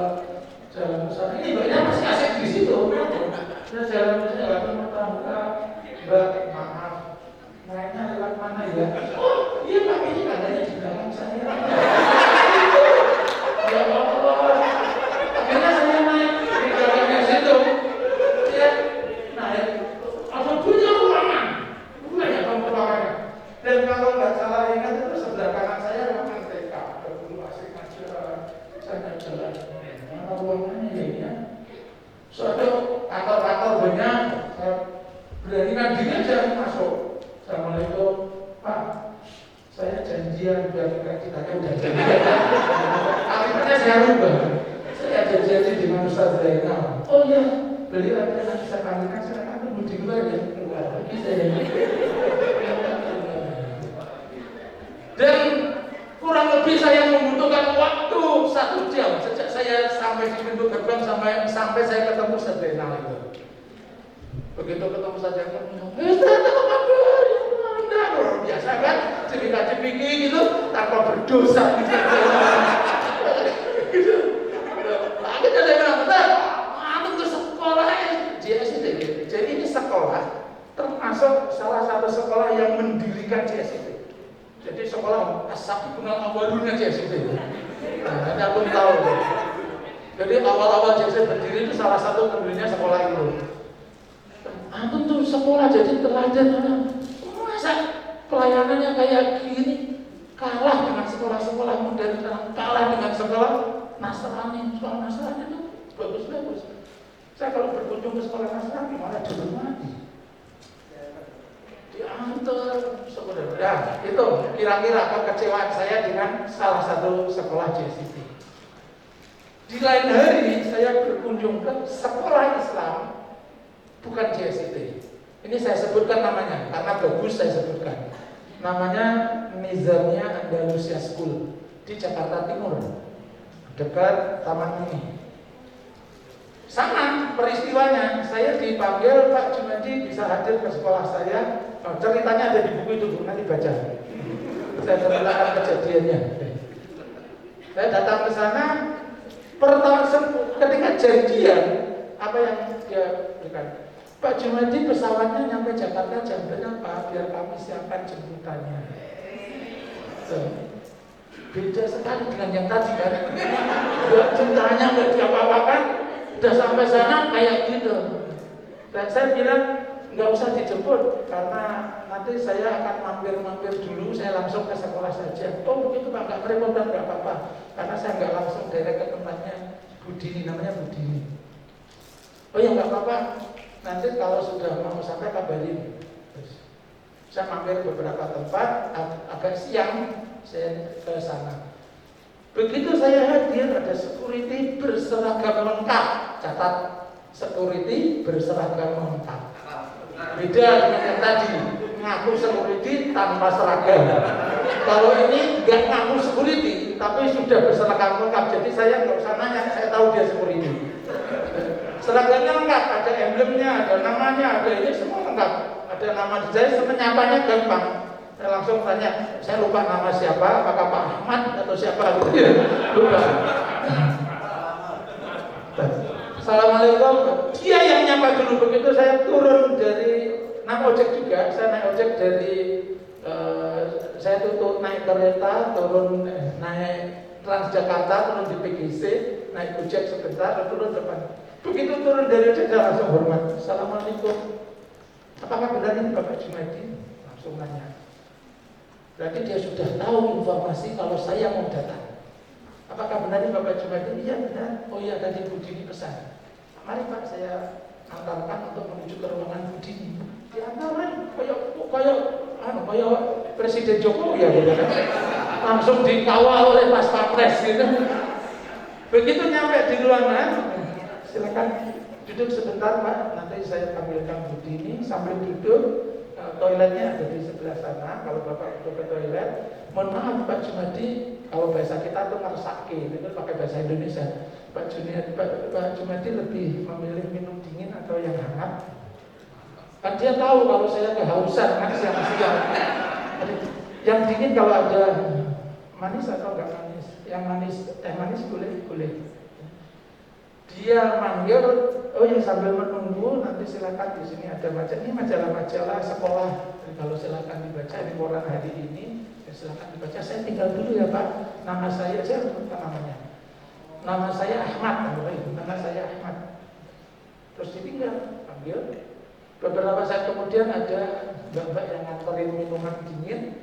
jalan ke sana. Ini banyak masih asik di situ. Saya jalan ke sini, ketemu tangga. Mbak, maaf. Naiknya lewat mana ya? Oh, iya Pak, ini adanya di belakang saya. Ya Allah. Akhirnya saya naik di belakangnya situ. Ya, naik. Ada punya ruangan. Banyak ruangannya. Dan kalau nggak salah ingat itu sebelah kanan saya ruangan TK. Ada guru asik aja. Saya jalan. Mana ruangannya ya? Suatu kantor-kantor banyak, saya beranikan diri aja masuk. Assalamualaikum, Pak. Saya janjian biar kita udah janjian. Akhirnya saya rubah. Saya janji dengan Ustaz Zainal. Oh iya, beliau ada nanti saya panggilkan, saya akan tunggu di luar ya. Keluar lagi saya. Dan kurang lebih saya membutuhkan waktu 1 jam sejak saya sampai di pintu gerbang sampai saya ketemu Ustaz Zainal itu. Begitu ketemu Ustaz Zainal, Ustaz apa kabar? Ya luar biasa kan, cipika-cipiki gitu tanpa berdosa gitu. Akhirnya saya bilang, Ustaz, antum ke sekolah JSIT. Jadi ini sekolah termasuk salah satu sekolah yang mendirikan JSIT. Jadi sekolah as-sabiqun al-awwaluna JSIT. Nah, ini aku tahu. Jadi awal-awal JSIT berdiri itu salah satu pendirinya sekolah itu. Antum tuh sekolah jadi teladan. Masa pelayanannya kayak gini? Kalah dengan sekolah-sekolah modern, kalah dengan sekolah Nasrani. Sekolah Nasrani itu bagus-bagus. Saya kalau berkunjung ke sekolah Nasrani malah dihormati. Diantar sebenarnya. Ya, itu kira-kira kekecewaan saya dengan salah satu sekolah JSIT. Di lain hari saya berkunjung ke sekolah Islam bukan JSIT. Ini saya sebutkan namanya karena bagus saya sebutkan. Namanya Nizamiyah Andalusia School di Jakarta Timur, dekat Taman Mini. Sama peristiwanya, saya dipanggil Pak Junadi bisa hadir ke sekolah saya. Ceritanya ada di buku itu, nanti baca. Saya ceritakan kejadiannya. Saya datang ke sana, ketika janjian, apa yang dia berikan? Pak Junadi pesawatnya nyampe Jakarta jam berapa? Biar kami siapkan jemputannya. Beda sekali dengan yang tadi kan. Cintanya nggak diapa-apakan. Udah sampai sana kayak gitu. Dan saya bilang nggak usah dijemput karena nanti saya akan mampir-mampir dulu. Saya langsung ke sekolah saja. Oh begitu Pak, nggak merepotkan, nggak apa-apa. Karena saya nggak langsung direct ke tempatnya Budini, namanya Budini. Oh ya nggak apa-apa. Nanti kalau sudah mau sampai kabarin. Saya mampir beberapa tempat, agak siang saya ke sana. Begitu saya hadir, ada security berseragam lengkap. Catat, security berseragam lengkap. Beda dengan yang tadi, ngaku security tanpa seragam. Kalau ini nggak ngaku security, tapi sudah berseragam lengkap. Jadi saya nggak usah nanya, saya tahu dia security. Seragamnya lengkap, ada emblemnya, ada namanya, ada ini semua lengkap. Ada nama saya, menyapanya gampang. Saya langsung tanya, saya lupa nama siapa, apakah Pak Ahmad atau siapa gitu ya. Lupa. Assalamualaikum. Dia yang nyapa dulu. Begitu saya turun dari naik ojek juga, saya naik ojek dari saya tutup naik kereta, turun naik Transjakarta, turun di PGC, naik ojek sebentar, turun depan. Begitu turun dari ojek saya langsung hormat. Assalamualaikum. Apakah benar ini Bapak Junadi? Langsung nanya. Berarti dia sudah tahu informasi kalau saya mau datang. Apakah benar ini Bapak Junadi? Iya benar. Oh iya tadi Budini pesan. Mari Pak saya antarkan untuk menuju ke ruangan Budini. Diantarin kayak Presiden Jokowi ya benar. Langsung dikawal oleh Pas Pampres gitu. Begitu nyampe di ruangan. Silakan duduk sebentar Pak, nanti saya panggilkan Budini sambil duduk. Toiletnya ada di sebelah sana. Kalau Bapak butuh ke toilet, mohon maaf Pak Junadi, kalau bahasa kita tuh ngersake, itu pakai bahasa Indonesia. Pak Junadi lebih memilih minum dingin atau yang hangat? Kan dia tahu kalau saya kehausan kan siang-siang. Yang dingin kalau ada manis atau enggak manis? Yang manis, teh manis boleh. Dia manggil, oh ya sambil menunggu nanti silakan di sini ada majalah-majalah sekolah. Jadi kalau silakan dibaca di koran hari ini, ya silakan dibaca. Saya tinggal dulu ya Pak. Nama saya lupa namanya. Nama saya Ahmad, nama saya Ahmad. Terus ditinggal, panggil. Beberapa saat kemudian ada mbak-mbak yang nganterin minuman dingin.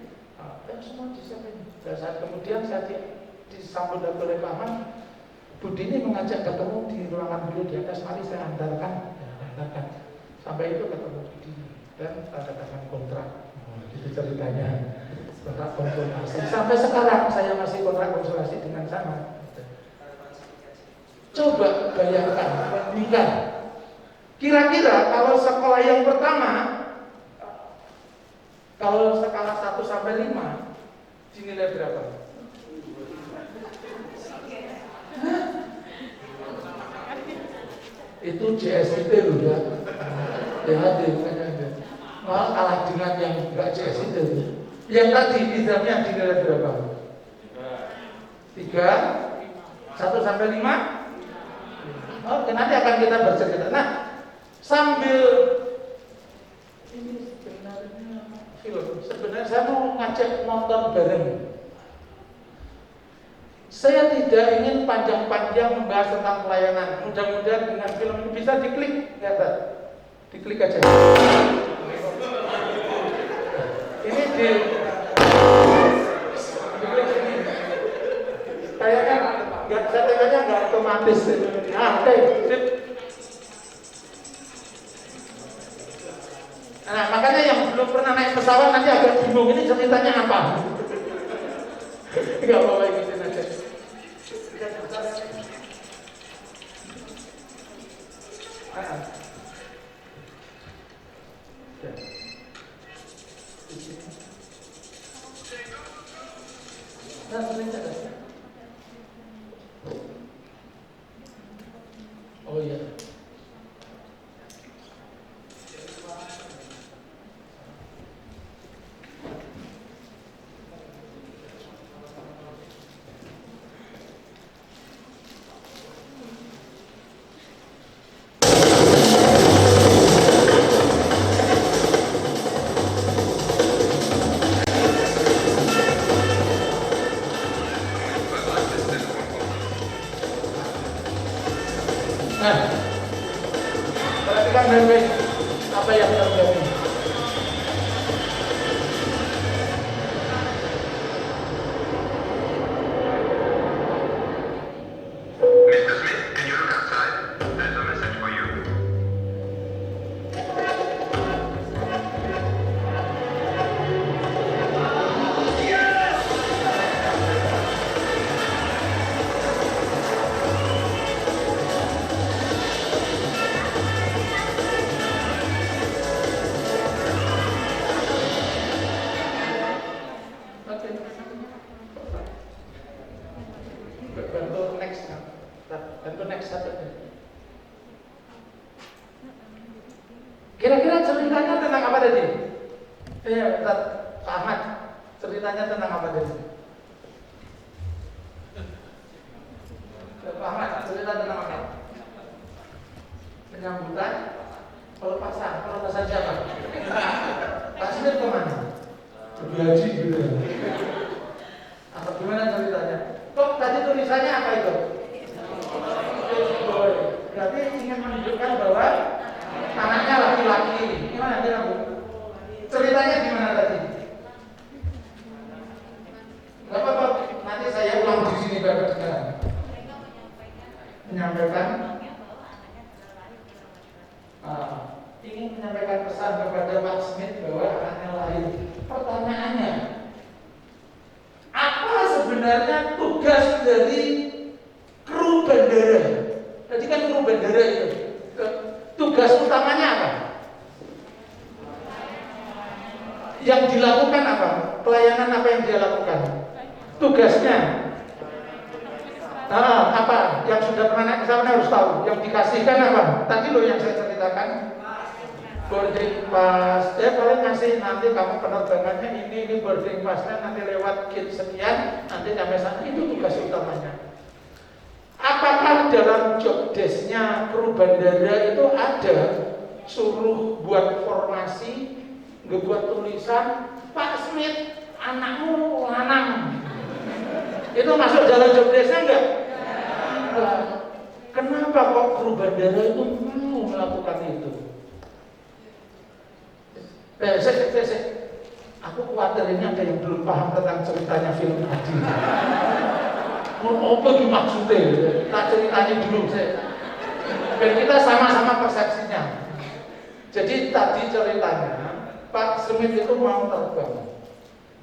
Semua disiapin. Dan saat kemudian saya disambut oleh Pak Ahmad. Budi ini mengajak ketemu di ruangan beliau di atas, mari saya antarkan, ya, antarkan. Sampai itu ketemu Budi dan tanda tangan kontrak. Itu ceritanya, kontrak konsultasi. Sampai sekarang saya masih kontrak konsultasi dengan sama. Coba bayangkan, bandingkan. Kira-kira kalau sekolah yang pertama, kalau skala 1 sampai 5 dinilai berapa? Itu JSIT loh ya. DHD bukannya ada. Malah kalah dengan yang enggak JSIT. Yang tadi examnya dinilai berapa? 3 1 sampai 5. Oke, nanti akan kita bercerita. Nah, sambil ini sebenarnya saya mau ngajak nonton bareng. Saya tidak ingin panjang-panjang membahas tentang pelayanan. Mudah-mudahan dengan film ini bisa diklik, ya, diklik aja. Ini diklik ini. Kayaknya settingannya nggak otomatis. Nah, oke. Nah, makanya yang belum pernah naik pesawat nanti agak bingung ini ceritanya apa. Enggak apa-apa, ikutin aja. Oh iya. Nah, perhatikan baik-baik apa yang terjadi. Mr. Smith, can you look outside? There's a message for you. Bantu next satu. Kira-kira ceritanya tentang apa tadi? Pak Ahmad, ceritanya tentang apa tadi? Pak Ahmad, cerita tentang apa? Penyambutan, pelepasan siapa? Pak Smith kemana? Pergi haji gitu ya. Apa gimana ceritanya? Kok tadi tulisannya apa itu? Berarti ingin menunjukkan bahwa anaknya laki-laki. Gimana dia, Bu? Ceritanya gimana tadi? Gak apa-apa, nanti saya ulang di sini Bapak sekarang. Menyampaikan ingin menyampaikan pesan kepada Pak Smith bahwa anaknya lahir. Pertanyaannya, apa sebenarnya tugas dari kru bandara? Jadi kan kru bandara itu tugas utamanya apa? Yang dilakukan apa? Pelayanan apa yang dia lakukan? Tugasnya apa? Yang sudah pernah naik pesawat harus tahu. Yang dikasihkan apa? Tadi loh yang saya ceritakan. Boarding pass, paling ngasih nanti kamu penerbangannya ini boarding passnya nanti lewat gate sekian, nanti sampai sana. Itu tugas utamanya. Apakah dalam job desk-nya kru bandara itu ada suruh buat formasi, buat tulisan Pak Smith anakmu lanang? Itu masuk dalam job desk-nya enggak? Kenapa kok kru bandara itu mau melakukan itu? Aku khawatir ini ada yang belum paham tentang ceritanya film tadi. Apa maksudnya? Tak ceritanya dulu saya. Dan kita sama-sama persepsinya. Jadi tadi ceritanya Pak Smith itu mau terbang.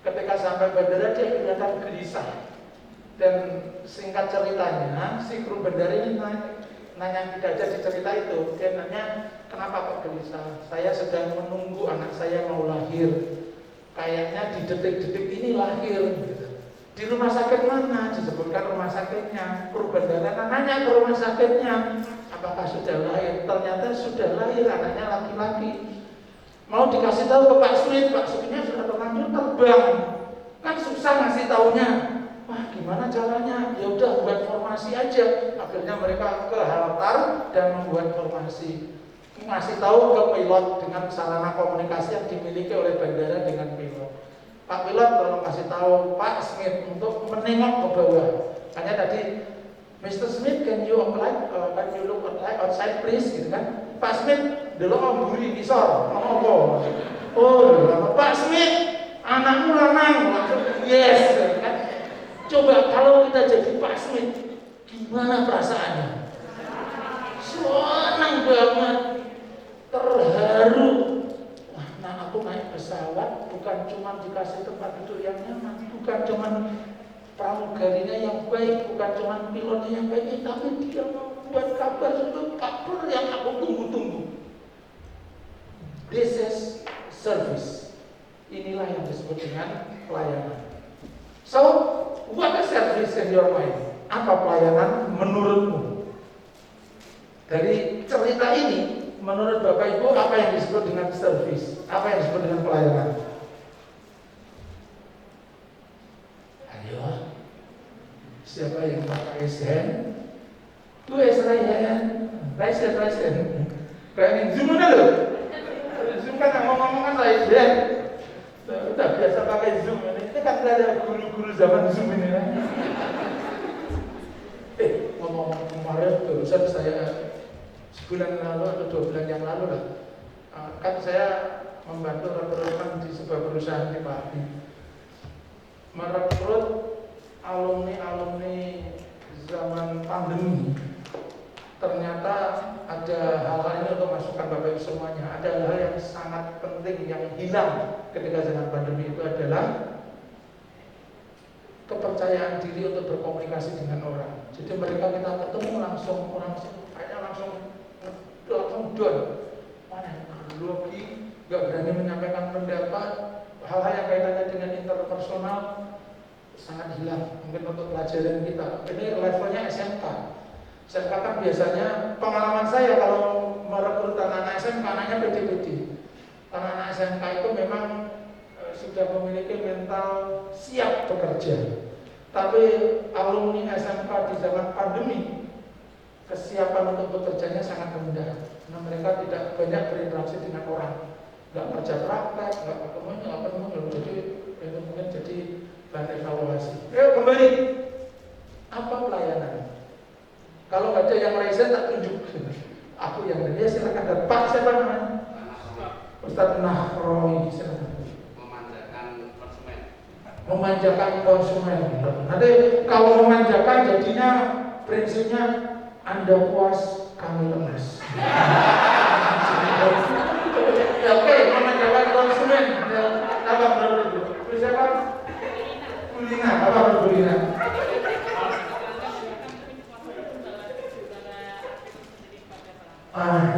Ketika sampai bandara dia kelihatan gelisah. Dan singkat ceritanya si kru bandara ini nanya tidak aja di cerita itu. Dia nanya, kenapa kok gelisah? Saya sedang menunggu anak saya mau lahir. Kayaknya di detik-detik ini lahir. Di rumah sakit mana? Disebutkan rumah sakitnya. Kru bandara nanya ke rumah sakitnya, apakah sudah lahir? Ternyata sudah lahir, anaknya laki-laki. Mau dikasih tahu ke Pak Smithnya sudah terlanjur terbang. Kan susah ngasih taunya. Wah, gimana caranya? Ya udah buat formasi aja. Akhirnya mereka ke Haltar dan membuat formasi. Ngasih tahu ke pilot dengan sarana komunikasi yang dimiliki oleh bandara dengan pilot. Pak pilot tolong kasih tahu Pak Smith untuk menengok ke bawah. Hanya tadi, Mr. Smith, can you look outside please, gitu kan? Pak Smith, delok mburi ngisor, apa? Oh, Pak Smith, anakmu lanang, yes, kan? Coba kalau kita jadi Pak Smith, gimana perasaannya? Senang banget, terharu. Wah, nah aku naik pesawat bukan cuma dikasih tempat duduk yang nyaman, bukan cuma pramugarinya yang baik, bukan cuma pilotnya yang baik, tapi dia membuat kabar yang aku tunggu-tunggu. This is service. Inilah yang disebut dengan pelayanan. So, what is service in your mind? Apa pelayanan menurutmu? Dari cerita ini, menurut Bapak Ibu, apa yang disebut dengan service? Apa yang disebut dengan pelayanan? Ayo, siapa yang pakai raise hand? Tuh raise hand. Raise hand. Kayak Zoom mana loh? Zoom kan ngomong-ngomong kan raise hand. Udah biasa pakai Zoom ini. Ini kan ada guru-guru zaman Zoom ini kan. Ngomong kemarin barusan saya sebulan lalu atau 2 bulan yang lalu lah, kan saya membantu rekrutmen di sebuah perusahaan di Pati, merekrut alumni zaman pandemi. Ternyata ada hal-hal ini untuk masukan Bapak Ibu semuanya. Ada hal yang sangat penting yang hilang ketika zaman pandemi, itu adalah kepercayaan diri untuk berkomunikasi dengan orang. Jadi mereka kita ketemu langsung down. Mana grogi, nggak berani menyampaikan pendapat, hal-hal yang kaitannya dengan interpersonal sangat hilang. Mungkin untuk pelajaran kita. Ini levelnya SMK. SMK kan biasanya pengalaman saya kalau merekrut anak SMK, anaknya PD-PD. Anak SMK itu memang sudah memiliki mental siap bekerja. Tapi alumni SMK di zaman pandemi, kesiapan untuk bekerjanya sangat rendah. Nah, mereka tidak banyak berinteraksi dengan orang, nggak kerja praktek, nggak ketemu. Jadi itu mungkin jadi bahan evaluasi. Kembali, apa pelayanan? Kalau nggak ada yang raise tak tunjuk. Aku yang dia silakan. Dan Pak siapa namanya? Ustadz Nahrawi, silakan. Memanjakan konsumen. Nanti kalau memanjakan jadinya prinsipnya Anda puas, kami lemas. Ya, oke, memanjakan konsumen. Apa menurut itu? Siapa? Kulina. Apa menurut Kulina?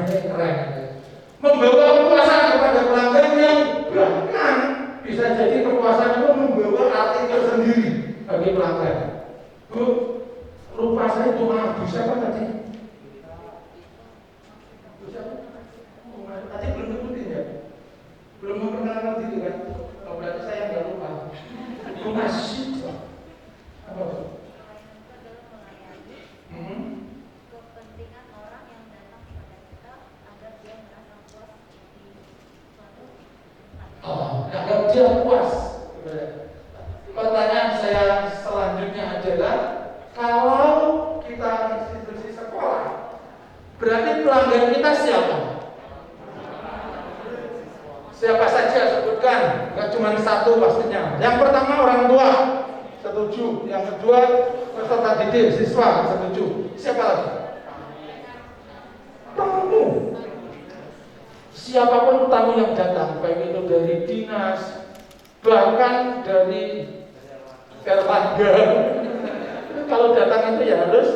Ini keren. Membawa kepuasan kepada pelanggan yang bahkan bisa jadi kepuasan itu membawa arti tersendiri bagi pelanggan. Bu, lupa saya itu maaf, bisa apa tadi? Tadi belum sebutin ya? Belum memperkenalkan diri kan? Oh, berarti saya nggak lupa. Bu masih apa? Kepentingan orang yang datang kepada kita agar dia merasa puas di suatu tempat. Agar dia puas. Pertanyaan saya selanjutnya adalah, kalau kita institusi sekolah, berarti pelanggan kita siapa? Siapa saja sebutkan, nggak cuma satu pastinya. Yang pertama orang tua, setuju. Yang kedua Peserta didik, siswa setuju. Siapa lagi? Tamu. Siapapun tamu yang datang, baik itu dari dinas, bahkan dari Erlangga. Kalau datang itu ya harus,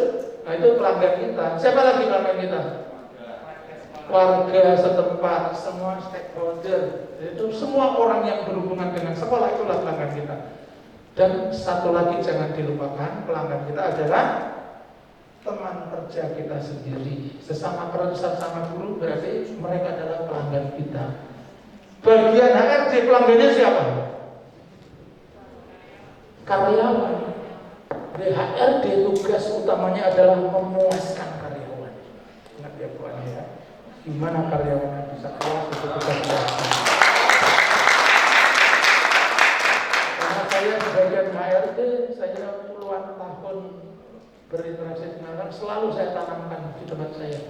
nah itu pelanggan kita. Siapa lagi pelanggan kita? Warga setempat, semua stakeholder, itu semua orang yang berhubungan dengan sekolah itulah pelanggan kita. Dan satu lagi jangan dilupakan, pelanggan kita adalah teman kerja kita sendiri. Sesama peran, sesama guru, berarti mereka adalah pelanggan kita. Bagian HRD pelanggannya siapa? Karyawan. Di HRD tugas utamanya adalah memuaskan karyawan. Ingat ya Bu Ani ya. Gimana karyawannya bisa puas itu tugas utamanya. Karena saya di bagian HRD, saya puluhan tahun berinteraksi dengan orang, selalu saya tanamkan di tempat saya.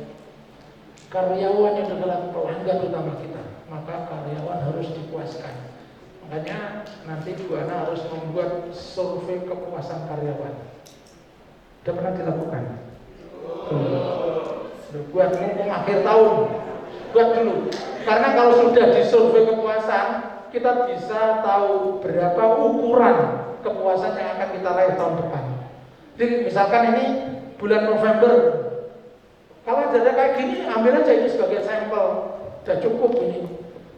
Karyawan yang adalah pelanggan utama kita, maka karyawan harus dipuaskan. Makanya nanti Bu Ana harus membuat survei kepuasan karyawan. Sudah pernah dilakukan? Buat mumpung akhir tahun, buat dulu. Karena kalau sudah disurvei kepuasan, kita bisa tahu berapa ukuran kepuasan yang akan kita raih tahun depan. Jadi misalkan ini bulan November, kalau ada kayak gini, ambil aja ini sebagai sampel, sudah cukup ini.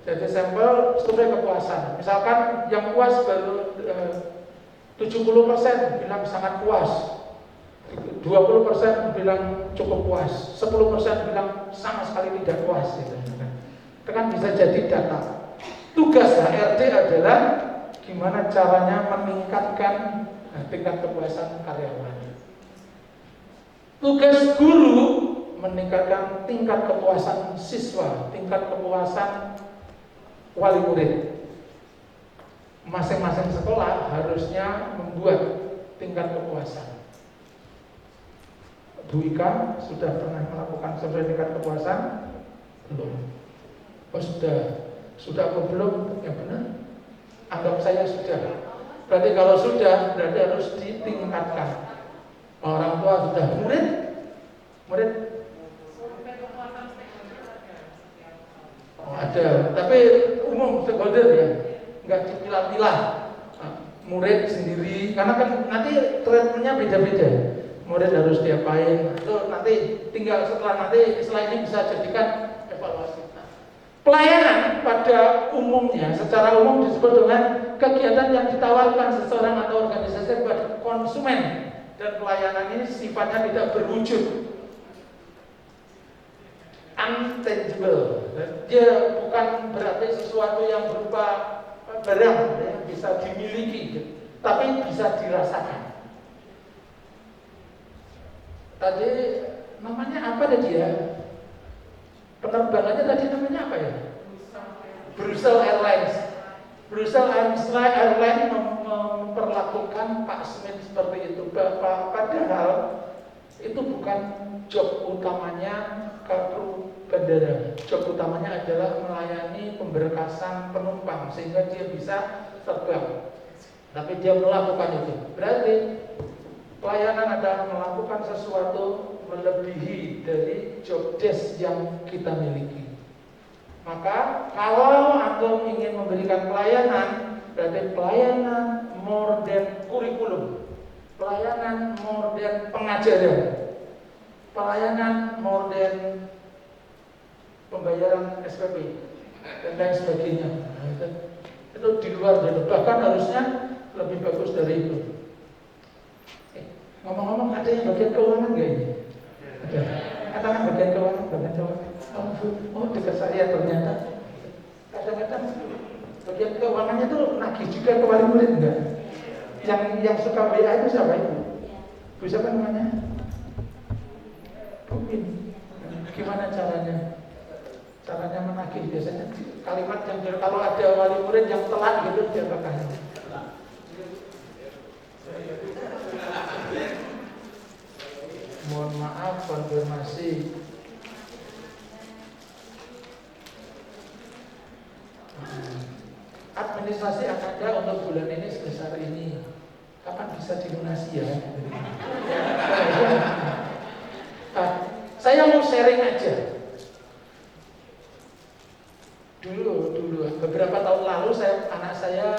Jadi sampel survei kepuasan. Misalkan yang puas baru 70% bilang sangat puas, 20% bilang cukup puas, 10% bilang sama sekali tidak puas. Gitu. Itu kan bisa jadi data. Tugas HRD adalah gimana caranya meningkatkan tingkat kepuasan karyawan. Tugas guru meningkatkan tingkat kepuasan siswa, tingkat kepuasan wali murid. Masing-masing sekolah harusnya membuat tingkat kepuasan. Bu Ika sudah pernah melakukan survei tingkat kepuasan? Belum. Oh sudah atau belum? Yang benar? Anggap saya sudah. Berarti kalau sudah, berarti harus ditingkatkan. Orang tua sudah, murid ada, tapi umum stakeholder ya, nggak dipilah-pilah. Murid sendiri, karena kan nanti treatmentnya beda-beda. Murid harus diapain, itu nanti tinggal setelah ini bisa jadikan evaluasi. Pelayanan pada umumnya, secara umum disebut dengan kegiatan yang ditawarkan seseorang atau organisasi kepada konsumen, dan pelayanan ini sifatnya tidak berwujud, untangible. Dia bukan berarti sesuatu yang berupa barang yang bisa dimiliki, tapi bisa dirasakan. Tadi namanya apa tadi ya? Penerbangannya tadi namanya apa ya? Brussels Airlines. Brussels Airlines memperlakukan Pak Smith seperti itu. Padahal itu bukan job utamanya kru bandara. Job utamanya adalah melayani pemberkasan penumpang sehingga dia bisa terbang. Tapi dia melakukan itu. Berarti pelayanan adalah melakukan sesuatu melebihi dari job desk yang kita miliki. Maka kalau antum ingin memberikan pelayanan, berarti pelayanan more than kurikulum, pelayanan more than pengajaran, pelayanan more than pembayaran SPP dan lain sebagainya. Nah, itu di luar dari, bahkan harusnya lebih bagus dari itu. Ngomong-ngomong, ada yang bagian keuangan nggak ini? Ada. Katakan bagian keuangan. Oh, dekat saya ternyata. Kadang-kadang bagian keuangannya tuh nagih juga ke wali murid enggak? Yang suka WA itu siapa itu? Bu siapa namanya? Mungkin. Gimana caranya? Caranya menagih biasanya kalimat yang kalau ada wali murid yang telat gitu dia bakal. Mohon maaf, konfirmasi. Administrasi akan ada untuk bulan ini sebesar ini. kapan bisa dilunasi ya? Nah, saya mau sharing aja. Dulu beberapa tahun lalu anak saya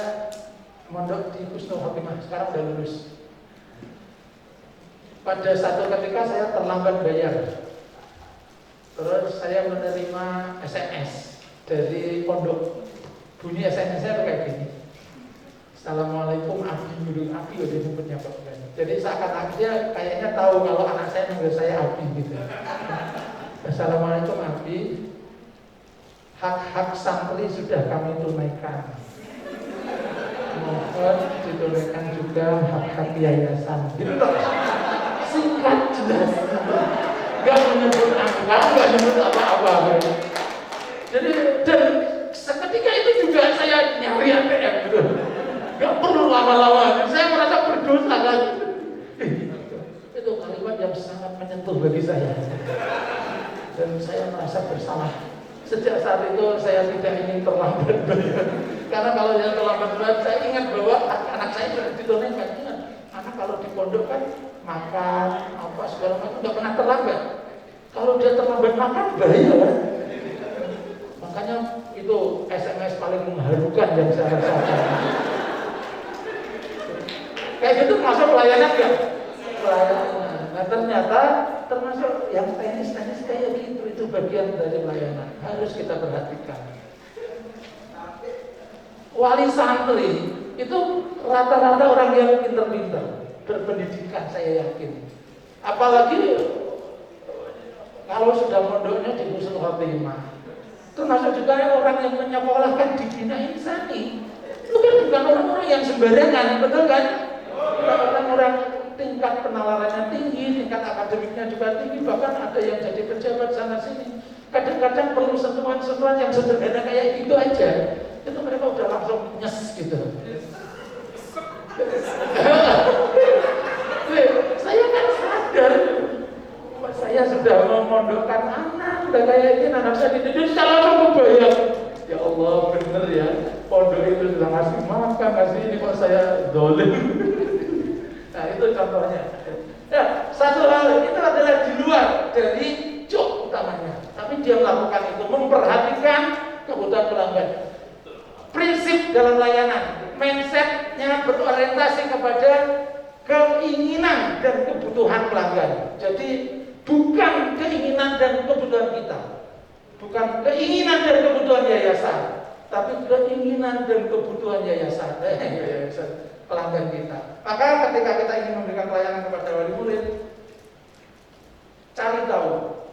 mondok di Husnul Khotimah, sekarang udah lulus. Pada satu ketika saya terlambat bayar. Terus saya menerima SMS dari pondok. Bunyi SMS-nya kayak gini. Assalamualaikum Abi, Abi udah nyebutnya Pak. Jadi seakan-akan dia kayaknya tahu kalau anak saya manggil saya Abi gitu. Assalamualaikum Abi. Hak-hak santri sudah kami tunaikan. Mohon ditunaikan juga hak-hak yayasan. Gitu loh. Singkat jelas. Gak menyebut angka, gak menyebut apa-apa. Jadi dan seketika itu juga saya nyari ATM gitu. Gak perlu lama-lama. Saya merasa berdosa kan. Itu kalimat yang sangat menyentuh bagi saya. Dan saya merasa bersalah. Sejak saat itu saya tidak ingin terlambat bayar. Karena kalau yang terlambat bayar, saya ingat bahwa anak saya sudah ditunaikan. Ingat, anak kalau di pondok kan makan apa segala macam tidak pernah terlambat. Kalau dia terlambat makan bayar. Makanya itu SMS paling mengharukan yang saya rasakan. Kayak gitu masuk pelayanan ya? Pelayanan. Nah ternyata termasuk yang teknis-teknis kayak gitu, itu bagian dari pelayanan. Harus kita perhatikan. Wali santri itu rata-rata orang yang pintar-pintar, berpendidikan saya yakin. Apalagi kalau sudah mondoknya di Husnul Khotimah. Termasuk juga orang yang menyekolahkan di Bina Insani. Itu kan bukan orang-orang yang sembarangan, betul kan? Orang-orang tingkat penalarannya tinggi, tingkat akademiknya juga tinggi, bahkan ada yang jadi pejabat sana sini. Kadang-kadang perlu sentuhan-sentuhan yang sederhana kayak gitu aja, itu mereka udah langsung nyes gitu. Saya kan sadar, saya sudah memondokkan anak, udah kayak gini, anak saya dididik, saya langsung kebayang. Ya Allah, bener ya, pondok itu sudah ngasih makan, ngasih ini kok saya dolim. Nah itu contohnya. Ya, satu hal itu adalah di luar dari job utamanya, tapi dia melakukan itu, memperhatikan kebutuhan pelanggan. Prinsip dalam layanan, mindsetnya berorientasi kepada keinginan dan kebutuhan pelanggan. Jadi bukan keinginan dan kebutuhan kita, bukan keinginan dan kebutuhan yayasan, tapi keinginan dan kebutuhan yayasan. Pelanggan kita. Maka ketika kita ingin memberikan pelayanan kepada wali murid, cari tahu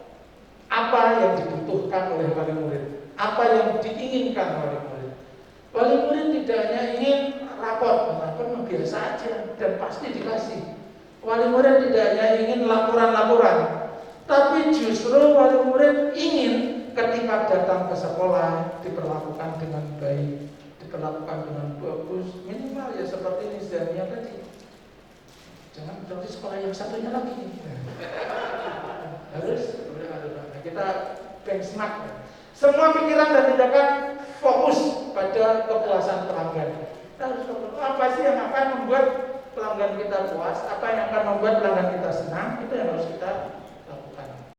apa yang dibutuhkan oleh wali murid, apa yang diinginkan wali murid. Wali murid tidak hanya ingin rapor biasa aja dan pasti dikasih. Wali murid tidak hanya ingin laporan-laporan, tapi justru wali murid ingin ketika datang ke sekolah diperlakukan dengan baik, diperlakukan dengan bagus, minimal ya seperti Nizamiyah tadi. Jangan seperti sekolah yang satunya lagi. Harus kita benchmark. Semua pikiran dan tindakan fokus pada kepuasan pelanggan. Kita harus fokus. Apa sih yang akan membuat pelanggan kita puas? Apa yang akan membuat pelanggan kita senang? Itu yang harus kita